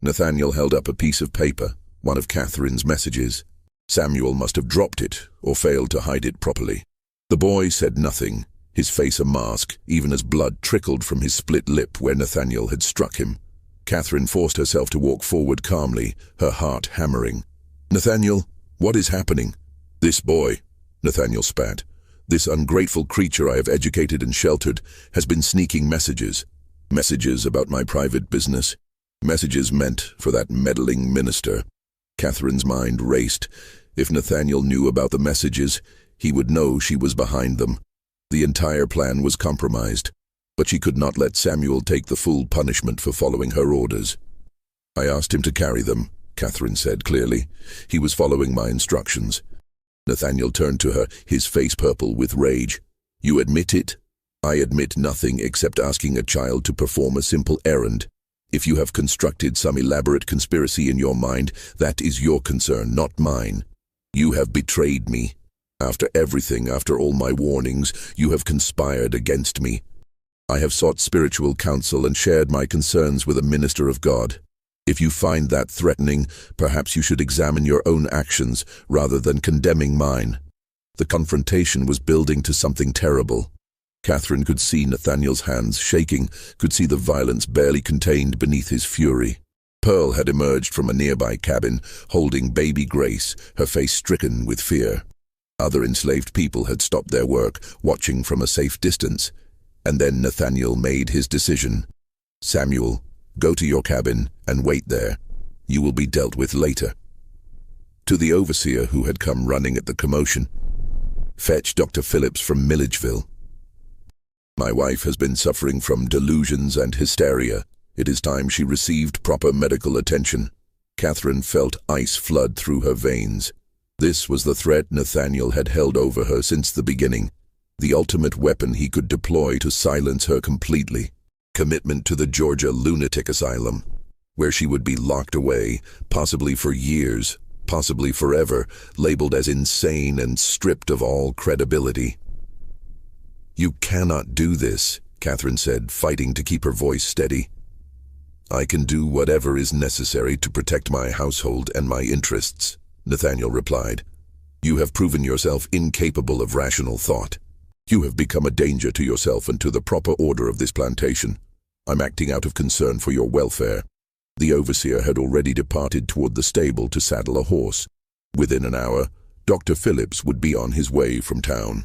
Nathaniel held up a piece of paper, one of Catherine's messages. Samuel must have dropped it or failed to hide it properly. The boy said nothing, his face a mask, even as blood trickled from his split lip where Nathaniel had struck him. Catherine forced herself to walk forward calmly, her heart hammering. "Nathaniel, what is happening?" "This boy," Nathaniel spat, "this ungrateful creature I have educated and sheltered, has been sneaking messages. Messages about my private business. Messages meant for that meddling minister." Catherine's mind raced. If Nathaniel knew about the messages, he would know she was behind them. The entire plan was compromised, but she could not let Samuel take the full punishment for following her orders. "I asked him to carry them," Catherine said clearly. "He was following my instructions." Nathaniel turned to her, his face purple with rage. "You admit it?" "I admit nothing except asking a child to perform a simple errand. If you have constructed some elaborate conspiracy in your mind, that is your concern, not mine. You have betrayed me. After everything, after all my warnings, you have conspired against me. I have sought spiritual counsel and shared my concerns with a minister of God. If you find that threatening, perhaps you should examine your own actions rather than condemning mine." The confrontation was building to something terrible. Catherine could see Nathaniel's hands shaking, could see the violence barely contained beneath his fury. Pearl had emerged from a nearby cabin, holding baby Grace, her face stricken with fear. Other enslaved people had stopped their work, watching from a safe distance. And then Nathaniel made his decision. "Samuel, go to your cabin and wait there. You will be dealt with later." To the overseer who had come running at the commotion, "Fetch Dr. Phillips from Milledgeville. My wife has been suffering from delusions and hysteria. It is time she received proper medical attention." Catherine felt ice flood through her veins. This was the threat Nathaniel had held over her since the beginning, the ultimate weapon he could deploy to silence her completely. Commitment to the Georgia lunatic asylum, where she would be locked away, possibly for years, possibly forever, labeled as insane and stripped of all credibility. "You cannot do this," Catherine said, fighting to keep her voice steady. "I can do whatever is necessary to protect my household and my interests," Nathaniel replied. "You have proven yourself incapable of rational thought. You have become a danger to yourself and to the proper order of this plantation. I'm acting out of concern for your welfare." The overseer had already departed toward the stable to saddle a horse. Within an hour, Dr. Phillips would be on his way from town.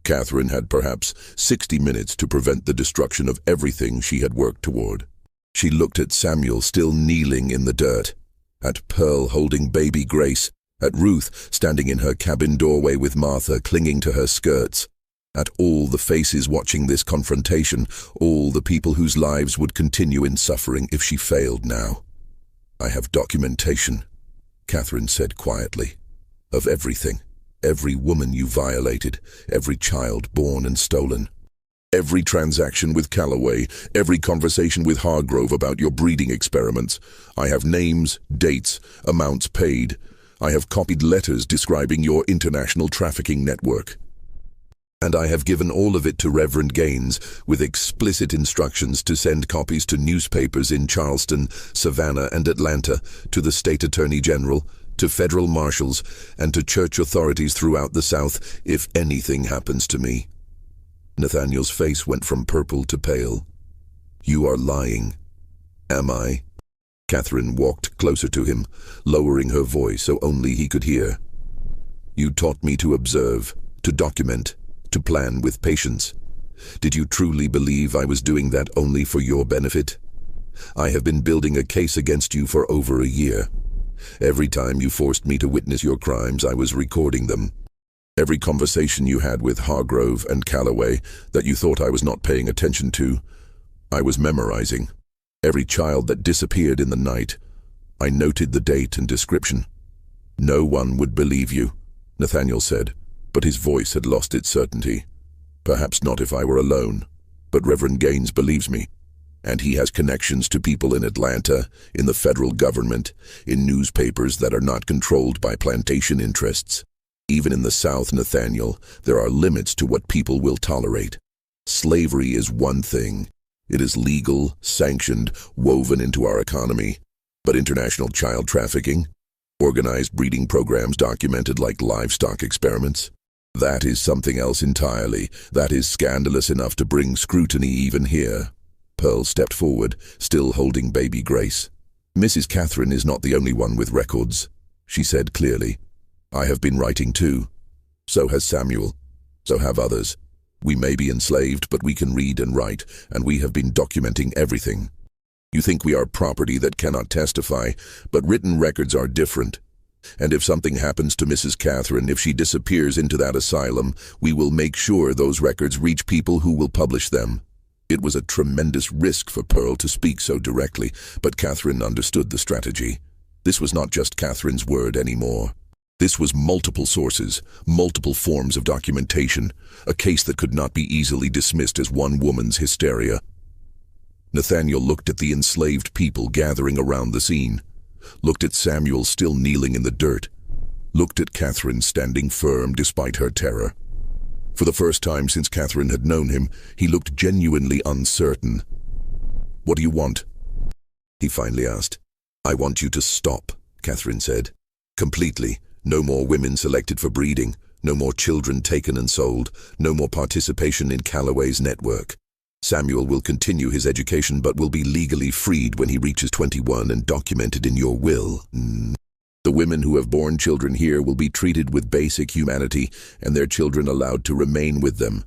Catherine had perhaps 60 minutes to prevent the destruction of everything she had worked toward. She looked at Samuel still kneeling in the dirt, at Pearl holding baby Grace, at Ruth standing in her cabin doorway with Martha clinging to her skirts. At all the faces watching this confrontation, all the people whose lives would continue in suffering if she failed now. "I have documentation," Catherine said quietly, "of everything. Every woman you violated, every child born and stolen. Every transaction with Calloway, every conversation with Hargrove about your breeding experiments. I have names, dates, amounts paid. I have copied letters describing your international trafficking network. And I have given all of it to Reverend Gaines with explicit instructions to send copies to newspapers in Charleston, Savannah, and Atlanta, to the state attorney general, to federal marshals, and to church authorities throughout the South if anything happens to me." Nathaniel's face went from purple to pale. "You are lying." "Am I?" Catherine walked closer to him, lowering her voice so only he could hear. "You taught me to observe, to document, to plan with patience. Did you truly believe I was doing that only for your benefit? I have been building a case against you for over a year. Every time you forced me to witness your crimes, I was recording them. Every conversation you had with Hargrove and Calloway that you thought I was not paying attention to, I was memorizing. Every child that disappeared in the night, I noted the date and description." "No one would believe you," Nathaniel said, but his voice had lost its certainty. "Perhaps not if I were alone, but Reverend Gaines believes me. And he has connections to people in Atlanta, in the federal government, in newspapers that are not controlled by plantation interests. Even in the South, Nathaniel, there are limits to what people will tolerate. Slavery is one thing. It is legal, sanctioned, woven into our economy. But international child trafficking, organized breeding programs documented like livestock experiments, that is something else entirely. That is scandalous enough to bring scrutiny even here." Pearl stepped forward, still holding baby Grace. "Mrs. Catherine is not the only one with records," she said clearly. "I have been writing too. So has Samuel. So have others. We may be enslaved, but we can read and write, and we have been documenting everything. You think we are property that cannot testify, but written records are different. And if something happens to Mrs. Catherine, if she disappears into that asylum, we will make sure those records reach people who will publish them." It was a tremendous risk for Pearl to speak so directly, but Catherine understood the strategy. This was not just Catherine's word anymore. This was multiple sources, multiple forms of documentation, a case that could not be easily dismissed as one woman's hysteria. Nathaniel looked at the enslaved people gathering around the scene, looked at Samuel still kneeling in the dirt, looked at Catherine standing firm despite her terror. For the first time since Catherine had known him, he looked genuinely uncertain. "What do you want?" he finally asked. "I want you to stop," Catherine said. "Completely. No more women selected for breeding, no more children taken and sold, no more participation in Calloway's network. Samuel will continue his education but will be legally freed when he reaches 21 and documented in your will. The women who have born children here will be treated with basic humanity and their children allowed to remain with them.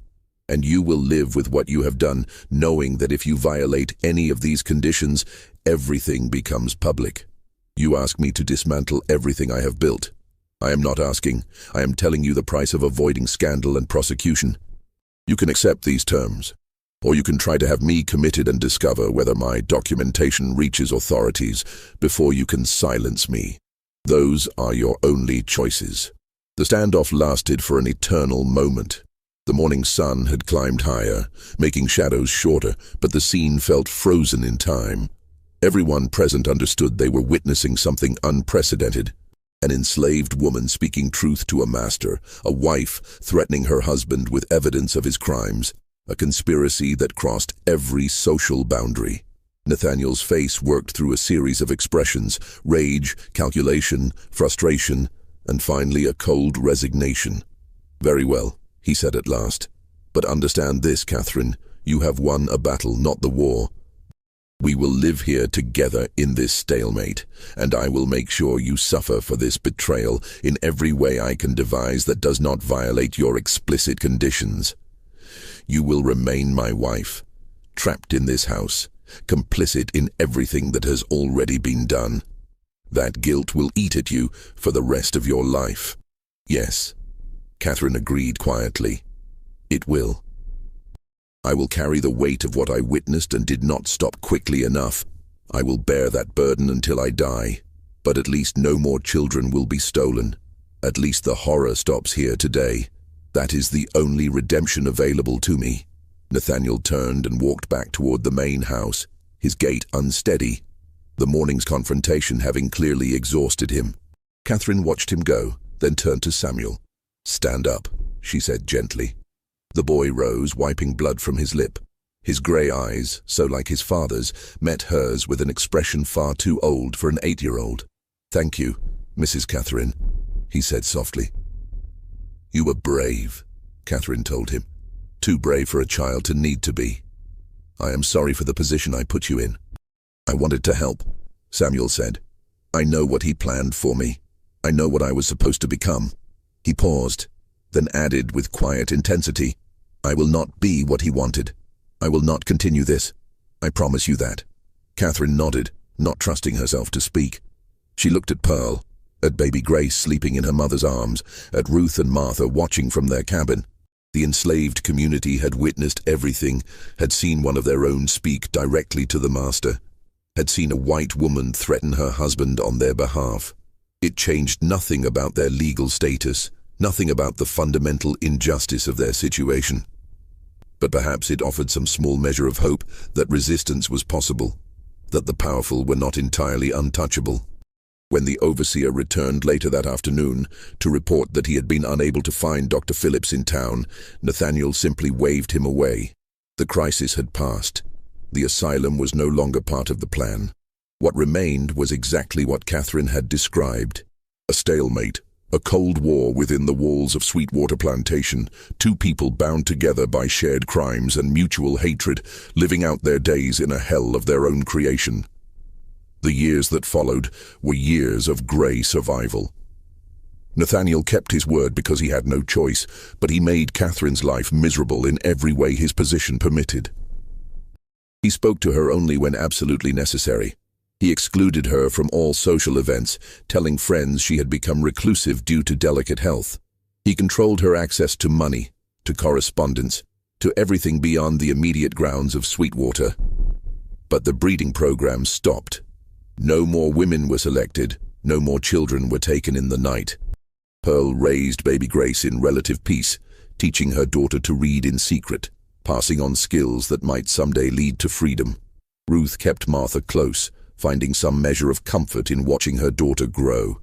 And you will live with what you have done, knowing that if you violate any of these conditions, everything becomes public. You ask me to dismantle everything I have built. I am not asking. I am telling you the price of avoiding scandal and prosecution. You can accept these terms, or you can try to have me committed and discover whether my documentation reaches authorities before you can silence me. Those are your only choices." The standoff lasted for an eternal moment. The morning sun had climbed higher, making shadows shorter, but the scene felt frozen in time. Everyone present understood they were witnessing something unprecedented. An enslaved woman speaking truth to a master, a wife threatening her husband with evidence of his crimes, a conspiracy that crossed every social boundary. Nathaniel's face worked through a series of expressions: rage, calculation, frustration, and finally a cold resignation. "Very well," he said at last. "But understand this, Catherine, you have won a battle, not the war. We will live here together in this stalemate, and I will make sure you suffer for this betrayal in every way I can devise that does not violate your explicit conditions. You will remain my wife, trapped in this house, complicit in everything that has already been done. That guilt will eat at you for the rest of your life." "Yes," Catherine agreed quietly. It will. I will carry the weight of what I witnessed and did not stop quickly enough. I will bear that burden until I die. But at least no more children will be stolen. At least the horror stops here today. That is the only redemption available to me. Nathaniel turned and walked back toward the main house, his gait unsteady, the morning's confrontation having clearly exhausted him. Catherine watched him go, then turned to Samuel. "Stand up," she said gently. The boy rose, wiping blood from his lip. His grey eyes, so like his father's, met hers with an expression far too old for an 8-year-old. "Thank you, Mrs. Catherine," he said softly. "You were brave," Catherine told him. "Too brave for a child to need to be. I am sorry for the position I put you in." "I wanted to help," Samuel said. "I know what he planned for me. I know what I was supposed to become." He paused, then added with quiet intensity, "I will not be what he wanted. I will not continue this. I promise you that." Catherine nodded, not trusting herself to speak. She looked at Pearl, at baby Grace sleeping in her mother's arms, at Ruth and Martha watching from their cabin. The enslaved community had witnessed everything, had seen one of their own speak directly to the master, had seen a white woman threaten her husband on their behalf. It changed nothing about their legal status, nothing about the fundamental injustice of their situation. But perhaps it offered some small measure of hope that resistance was possible, that the powerful were not entirely untouchable. When the overseer returned later that afternoon to report that he had been unable to find Dr. Phillips in town, Nathaniel simply waved him away. The crisis had passed. The asylum was no longer part of the plan. What remained was exactly what Catherine had described: a stalemate, a cold war within the walls of Sweetwater Plantation, two people bound together by shared crimes and mutual hatred, living out their days in a hell of their own creation. The years that followed were years of grey survival. Nathaniel kept his word because he had no choice, but he made Catherine's life miserable in every way his position permitted. He spoke to her only when absolutely necessary. He excluded her from all social events, telling friends she had become reclusive due to delicate health. He controlled her access to money, to correspondence, to everything beyond the immediate grounds of Sweetwater. But the breeding program stopped. No more women were selected, no more children were taken in the night. Pearl raised baby Grace in relative peace, teaching her daughter to read in secret, passing on skills that might someday lead to freedom. Ruth kept Martha close, finding some measure of comfort in watching her daughter grow.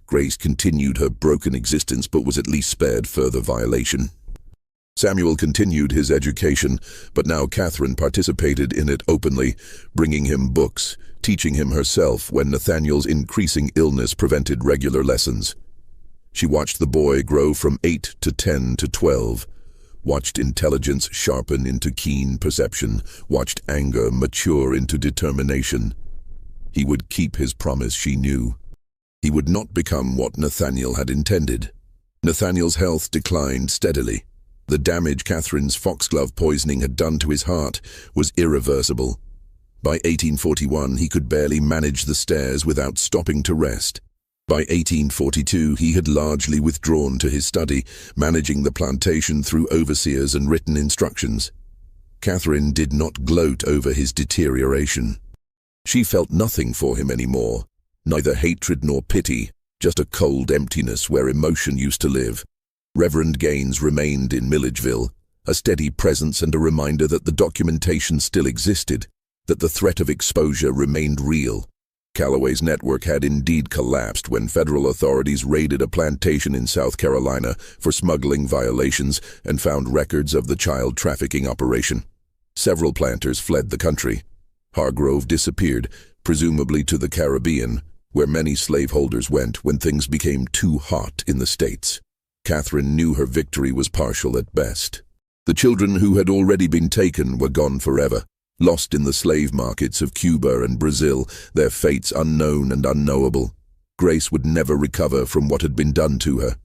Grace continued her broken existence but was at least spared further violation. Samuel continued his education, but now Catherine participated in it openly, bringing him books, teaching him herself when Nathaniel's increasing illness prevented regular lessons. She watched the boy grow from 8 to 10 to 12, watched intelligence sharpen into keen perception, watched anger mature into determination. He would keep his promise, she knew. He would not become what Nathaniel had intended. Nathaniel's health declined steadily. The damage Catherine's foxglove poisoning had done to his heart was irreversible. By 1841, he could barely manage the stairs without stopping to rest. By 1842, he had largely withdrawn to his study, managing the plantation through overseers and written instructions. Catherine did not gloat over his deterioration. She felt nothing for him anymore, neither hatred nor pity, just a cold emptiness where emotion used to live. Reverend Gaines remained in Milledgeville, a steady presence and a reminder that the documentation still existed, that the threat of exposure remained real. Calloway's network had indeed collapsed when federal authorities raided a plantation in South Carolina for smuggling violations and found records of the child trafficking operation. Several planters fled the country. Hargrove disappeared, presumably to the Caribbean, where many slaveholders went when things became too hot in the States. Catherine knew her victory was partial at best. The children who had already been taken were gone forever, lost in the slave markets of Cuba and Brazil, their fates unknown and unknowable. Grace would never recover from what had been done to her.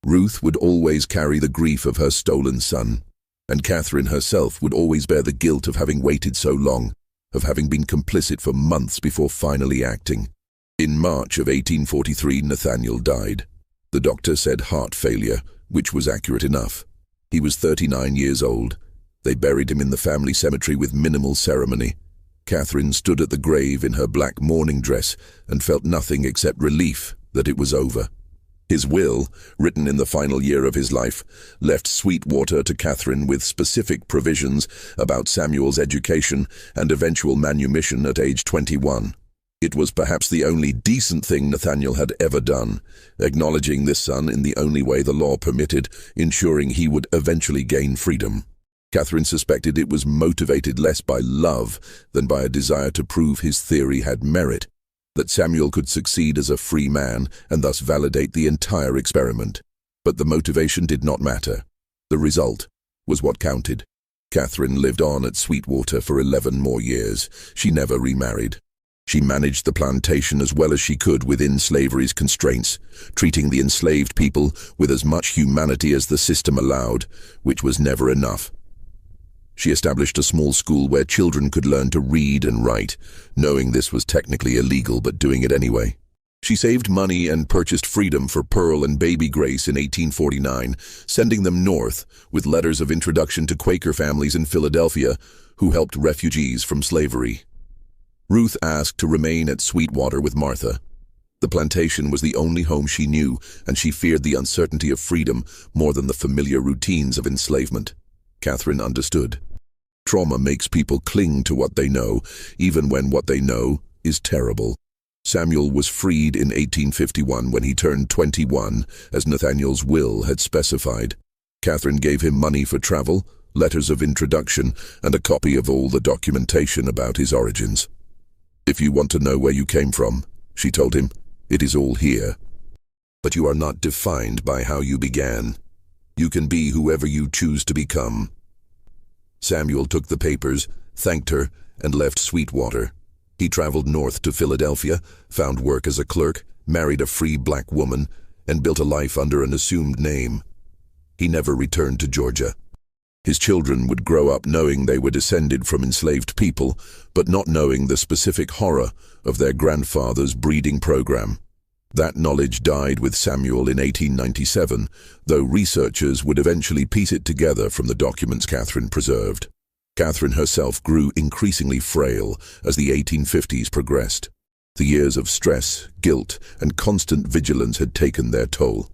Ruth would always carry the grief of her stolen son, and Catherine herself would always bear the guilt of having waited so long, of having been complicit for months before finally acting. In March of 1843, Nathaniel died. The doctor said heart failure, which was accurate enough. He was 39 years old. They buried him in the family cemetery with minimal ceremony. Catherine stood at the grave in her black mourning dress and felt nothing except relief that it was over. His will, written in the final year of his life, left Sweetwater to Catherine with specific provisions about Samuel's education and eventual manumission at age 21. It was perhaps the only decent thing Nathaniel had ever done, acknowledging this son in the only way the law permitted, ensuring he would eventually gain freedom. Catherine suspected it was motivated less by love than by a desire to prove his theory had merit, that Samuel could succeed as a free man and thus validate the entire experiment. But the motivation did not matter. The result was what counted. Catherine lived on at Sweetwater for 11 more years. She never remarried. She managed the plantation as well as she could within slavery's constraints, treating the enslaved people with as much humanity as the system allowed, which was never enough. She established a small school where children could learn to read and write, knowing this was technically illegal but doing it anyway. She saved money and purchased freedom for Pearl and baby Grace in 1849, sending them north with letters of introduction to Quaker families in Philadelphia who helped refugees from slavery. Ruth asked to remain at Sweetwater with Martha. The plantation was the only home she knew, and she feared the uncertainty of freedom more than the familiar routines of enslavement. Catherine understood. Trauma makes people cling to what they know, even when what they know is terrible. Samuel was freed in 1851 when he turned 21, as Nathaniel's will had specified. Catherine gave him money for travel, letters of introduction, and a copy of all the documentation about his origins. "If you want to know where you came from," she told him, "it is all here. But you are not defined by how you began. You can be whoever you choose to become." Samuel took the papers, thanked her, and left Sweetwater. He traveled north to Philadelphia, found work as a clerk, married a free black woman, and built a life under an assumed name. He never returned to Georgia. His children would grow up knowing they were descended from enslaved people, but not knowing the specific horror of their grandfather's breeding program. That knowledge died with Samuel in 1897, though researchers would eventually piece it together from the documents Catherine preserved. Catherine herself grew increasingly frail as the 1850s progressed. The years of stress, guilt, and constant vigilance had taken their toll.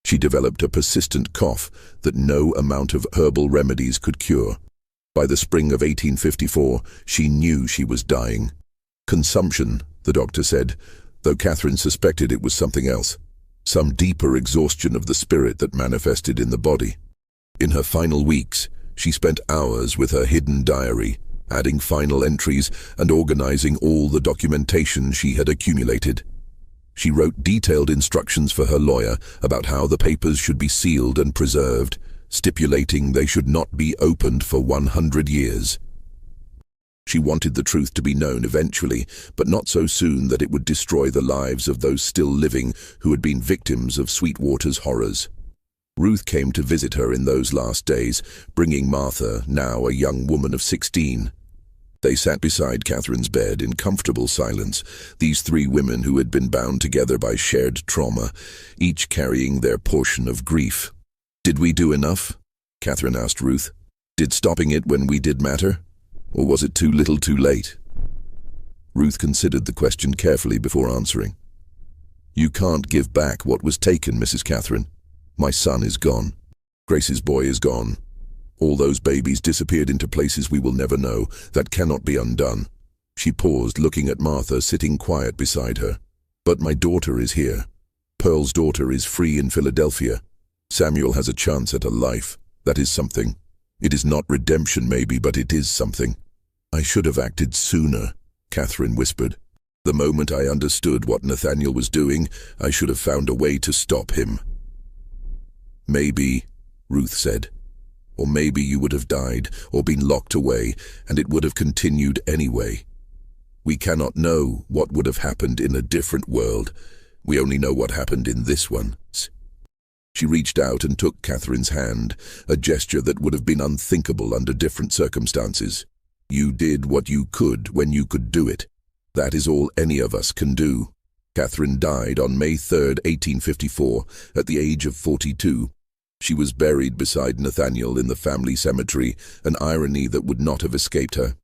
She developed a persistent cough that no amount of herbal remedies could cure. By the spring of 1854, she knew she was dying. Consumption, the doctor said, though Catherine suspected it was something else, some deeper exhaustion of the spirit that manifested in the body. In her final weeks, she spent hours with her hidden diary, adding final entries and organizing all the documentation she had accumulated. She wrote detailed instructions for her lawyer about how the papers should be sealed and preserved, stipulating they should not be opened for 100 years. She wanted the truth to be known eventually, but not so soon that it would destroy the lives of those still living who had been victims of Sweetwater's horrors. Ruth came to visit her in those last days, bringing Martha, now a young woman of 16. They sat beside Catherine's bed in comfortable silence, these three women who had been bound together by shared trauma, each carrying their portion of grief. "Did we do enough?" Catherine asked Ruth. "Did stopping it when we did matter? Or was it too little too late?" Ruth considered the question carefully before answering. "You can't give back what was taken, Mrs. Catherine. My son is gone. Grace's boy is gone. All those babies disappeared into places we will never know. That cannot be undone." She paused, looking at Martha sitting quiet beside her. "But my daughter is here. Pearl's daughter is free in Philadelphia. Samuel has a chance at a life. That is something. It is not redemption maybe, but it is something." "I should have acted sooner," Catherine whispered. "The moment I understood what Nathaniel was doing, I should have found a way to stop him." "Maybe," Ruth said. "Or maybe you would have died or been locked away, and it would have continued anyway. We cannot know what would have happened in a different world. We only know what happened in this one." She reached out and took Catherine's hand, a gesture that would have been unthinkable under different circumstances. "You did what you could when you could do it. That is all any of us can do." Catherine died on May 3, 1854, at the age of 42. She was buried beside Nathaniel in the family cemetery, an irony that would not have escaped her.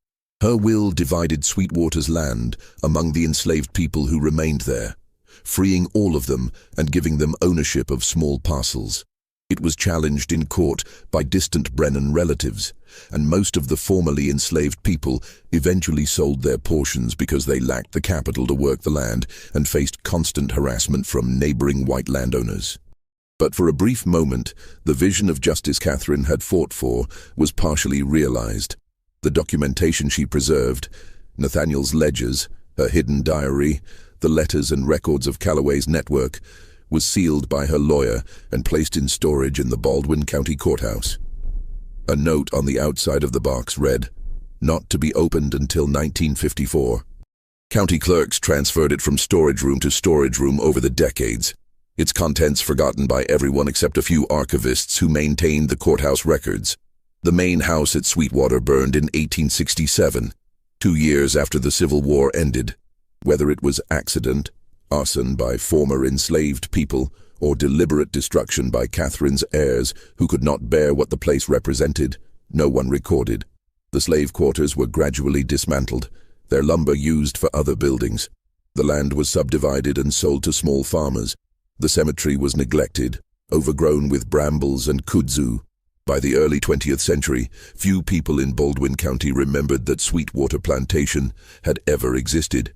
Her will divided Sweetwater's land among the enslaved people who remained there, freeing all of them and giving them ownership of small parcels. It was challenged in court by distant Brennan relatives, and most of the formerly enslaved people eventually sold their portions because they lacked the capital to work the land and faced constant harassment from neighboring white landowners. But for a brief moment, the vision of justice Catherine had fought for was partially realized. The documentation she preserved, Nathaniel's ledgers, her hidden diary, the letters and records of Calloway's network, was sealed by her lawyer and placed in storage in the Baldwin County Courthouse. A note on the outside of the box read, "Not to be opened until 1954. County clerks transferred it from storage room to storage room over the decades, its contents forgotten by everyone except a few archivists who maintained the courthouse records. The main house at Sweetwater burned in 1867, 2 years after the Civil War ended. Whether it was accident, arson by former enslaved people, or deliberate destruction by Catherine's heirs who could not bear what the place represented, no one recorded. The slave quarters were gradually dismantled, their lumber used for other buildings. The land was subdivided and sold to small farmers. The cemetery was neglected, overgrown with brambles and kudzu. By the early 20th century, few people in Baldwin County remembered that Sweetwater Plantation had ever existed.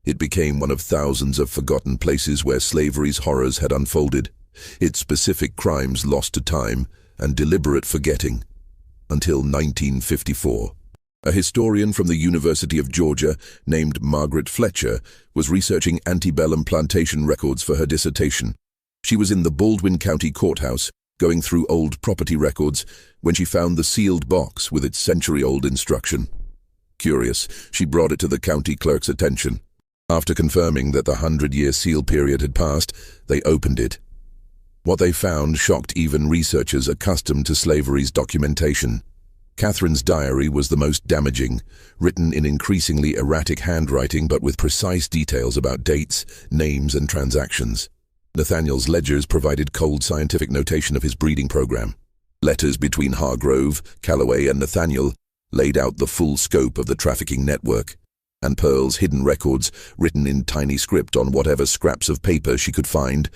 It became one of thousands of forgotten places where slavery's horrors had unfolded, its specific crimes lost to time and deliberate forgetting. Until 1954. A historian from the University of Georgia named Margaret Fletcher was researching antebellum plantation records for her dissertation. She was in the Baldwin County Courthouse, going through old property records, when she found the sealed box with its century-old instruction. Curious, she brought it to the county clerk's attention. After confirming that the 100-year seal period had passed, they opened it. What they found shocked even researchers accustomed to slavery's documentation. Catherine's diary was the most damaging, written in increasingly erratic handwriting but with precise details about dates, names, and transactions. Nathaniel's ledgers provided cold scientific notation of his breeding program. Letters between Hargrove, Calloway, and Nathaniel laid out the full scope of the trafficking network. And Pearl's hidden records, written in tiny script on whatever scraps of paper she could find,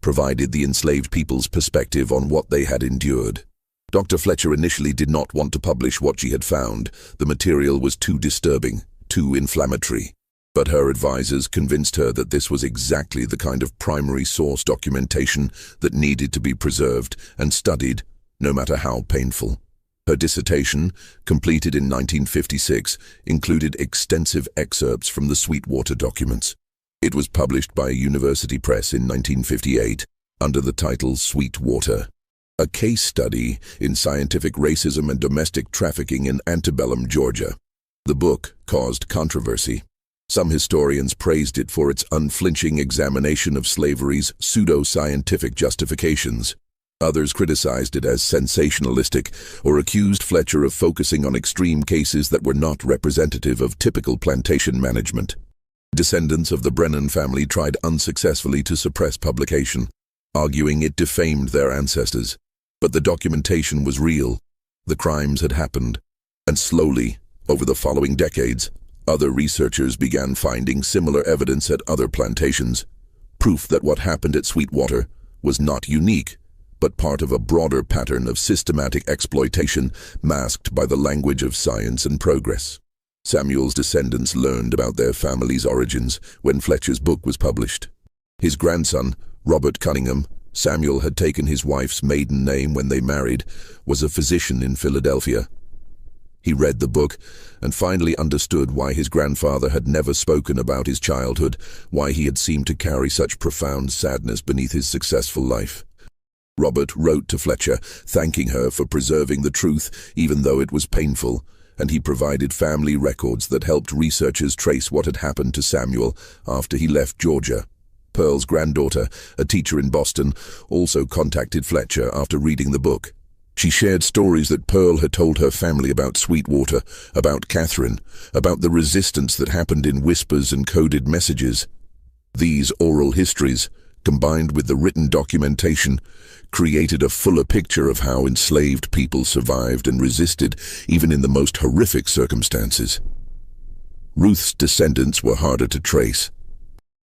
provided the enslaved people's perspective on what they had endured. Dr. Fletcher initially did not want to publish what she had found. The material was too disturbing, too inflammatory. But her advisors convinced her that this was exactly the kind of primary source documentation that needed to be preserved and studied, no matter how painful. Her dissertation, completed in 1956, included extensive excerpts from the Sweetwater documents. It was published by a university press in 1958 under the title Sweetwater, a case study in scientific racism and domestic trafficking in antebellum Georgia. The book caused controversy. Some historians praised it for its unflinching examination of slavery's pseudo-scientific justifications. Others criticized it as sensationalistic or accused Fletcher of focusing on extreme cases that were not representative of typical plantation management. Descendants of the Brennan family tried unsuccessfully to suppress publication, arguing it defamed their ancestors. But the documentation was real. The crimes had happened. And slowly, over the following decades, other researchers began finding similar evidence at other plantations, proof that what happened at Sweetwater was not unique, but part of a broader pattern of systematic exploitation masked by the language of science and progress. Samuel's descendants learned about their family's origins when Fletcher's book was published. His grandson, Robert Cunningham, Samuel had taken his wife's maiden name when they married, was a physician in Philadelphia. He read the book and finally understood why his grandfather had never spoken about his childhood, why he had seemed to carry such profound sadness beneath his successful life. Robert wrote to Fletcher, thanking her for preserving the truth even though it was painful, and he provided family records that helped researchers trace what had happened to Samuel after he left Georgia. Pearl's granddaughter, a teacher in Boston, also contacted Fletcher after reading the book. She shared stories that Pearl had told her family about Sweetwater, about Catherine, about the resistance that happened in whispers and coded messages. These oral histories, combined with the written documentation, created a fuller picture of how enslaved people survived and resisted even in the most horrific circumstances. Ruth's descendants were harder to trace.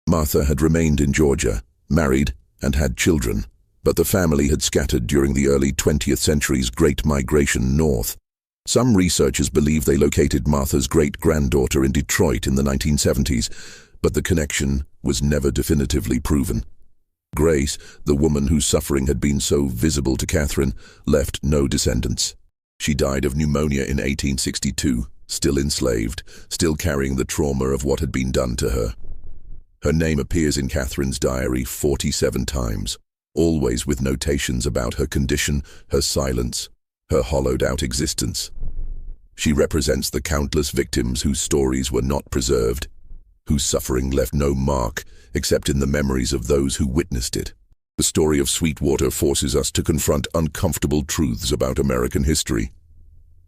Martha had remained in Georgia, married, and had children, but the family had scattered during the early 20th century's Great Migration north. Some researchers believe they located Martha's great-granddaughter in Detroit in the 1970s, but the connection was never definitively proven. Grace, the woman whose suffering had been so visible to Catherine, left no descendants. She died of pneumonia in 1862, still enslaved, still carrying the trauma of what had been done to her. Her name appears in Catherine's diary 47 times, always with notations about her condition, her silence, her hollowed-out existence. She represents the countless victims whose stories were not preserved, whose suffering left no mark except in the memories of those who witnessed it. The story of Sweetwater forces us to confront uncomfortable truths about American history.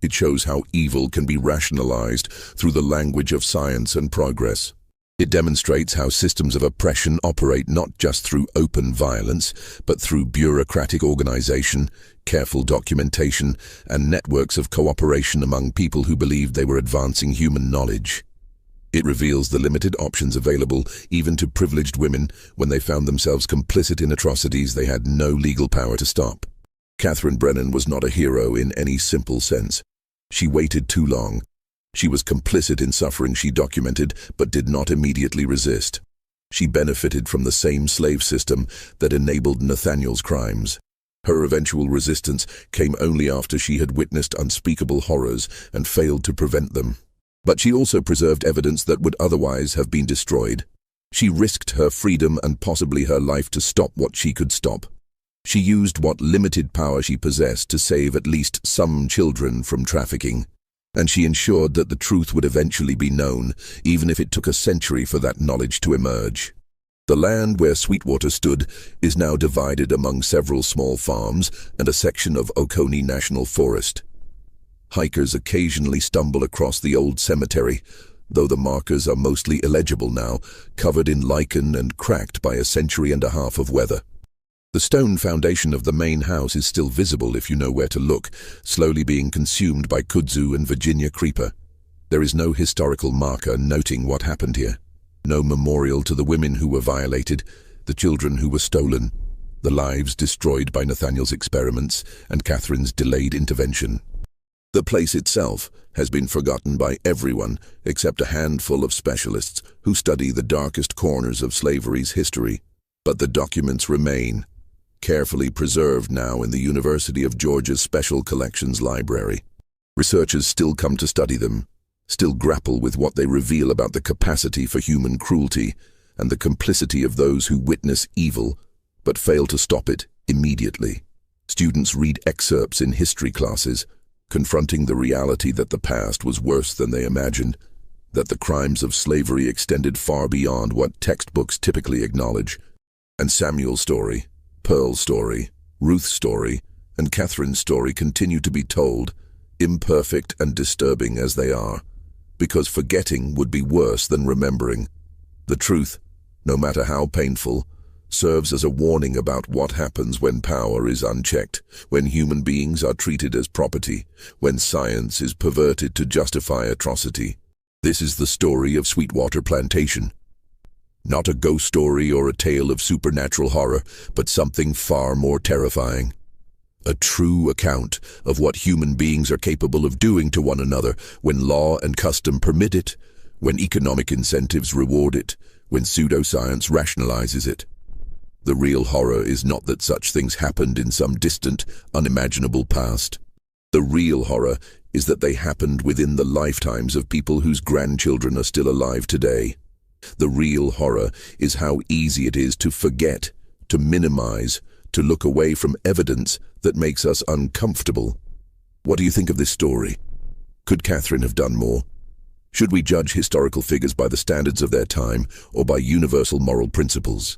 It shows how evil can be rationalized through the language of science and progress. It demonstrates how systems of oppression operate not just through open violence, but through bureaucratic organization, careful documentation, and networks of cooperation among people who believed they were advancing human knowledge. It reveals the limited options available even to privileged women when they found themselves complicit in atrocities they had no legal power to stop. Catherine Brennan was not a hero in any simple sense. She waited too long. She was complicit in suffering she documented, but did not immediately resist. She benefited from the same slave system that enabled Nathaniel's crimes. Her eventual resistance came only after she had witnessed unspeakable horrors and failed to prevent them. But she also preserved evidence that would otherwise have been destroyed. She risked her freedom and possibly her life to stop what she could stop. She used what limited power she possessed to save at least some children from trafficking. And she ensured that the truth would eventually be known, even if it took a century for that knowledge to emerge. The land where Sweetwater stood is now divided among several small farms and a section of Oconee National Forest. Hikers occasionally stumble across the old cemetery, though the markers are mostly illegible now, covered in lichen and cracked by a century and a half of weather. The stone foundation of the main house is still visible if you know where to look, slowly being consumed by kudzu and Virginia creeper. There is no historical marker noting what happened here. No memorial to the women who were violated, the children who were stolen, the lives destroyed by Nathaniel's experiments and Catherine's delayed intervention. The place itself has been forgotten by everyone except a handful of specialists who study the darkest corners of slavery's history. But the documents remain, carefully preserved now in the University of Georgia's Special Collections Library. Researchers still come to study them, still grapple with what they reveal about the capacity for human cruelty and the complicity of those who witness evil but fail to stop it immediately. Students read excerpts in history classes, confronting the reality that the past was worse than they imagined, that the crimes of slavery extended far beyond what textbooks typically acknowledge. And Samuel's story, Pearl's story, Ruth's story, and Catherine's story continue to be told, imperfect and disturbing as they are, because forgetting would be worse than remembering. The truth, no matter how painful, serves as a warning about what happens when power is unchecked, when human beings are treated as property, when science is perverted to justify atrocity. This is the story of Sweetwater Plantation. Not a ghost story or a tale of supernatural horror, but something far more terrifying. A true account of what human beings are capable of doing to one another when law and custom permit it, when economic incentives reward it, when pseudoscience rationalizes it. The real horror is not that such things happened in some distant, unimaginable past. The real horror is that they happened within the lifetimes of people whose grandchildren are still alive today. The real horror is how easy it is to forget, to minimize, to look away from evidence that makes us uncomfortable. What do you think of this story? Could Catherine have done more? Should we judge historical figures by the standards of their time or by universal moral principles?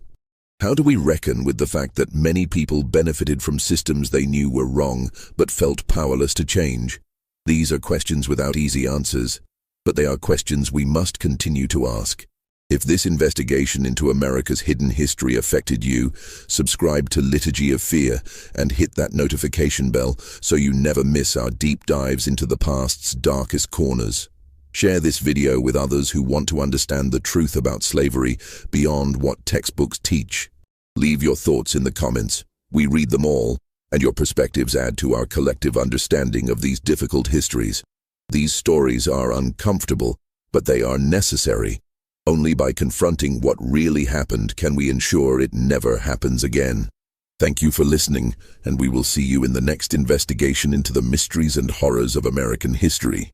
How do we reckon with the fact that many people benefited from systems they knew were wrong but felt powerless to change? These are questions without easy answers, but they are questions we must continue to ask. If this investigation into America's hidden history affected you, subscribe to Liturgy of Fear and hit that notification bell so you never miss our deep dives into the past's darkest corners. Share this video with others who want to understand the truth about slavery beyond what textbooks teach. Leave your thoughts in the comments. We read them all, and your perspectives add to our collective understanding of these difficult histories. These stories are uncomfortable, but they are necessary. Only by confronting what really happened can we ensure it never happens again. Thank you for listening, and we will see you in the next investigation into the mysteries and horrors of American history.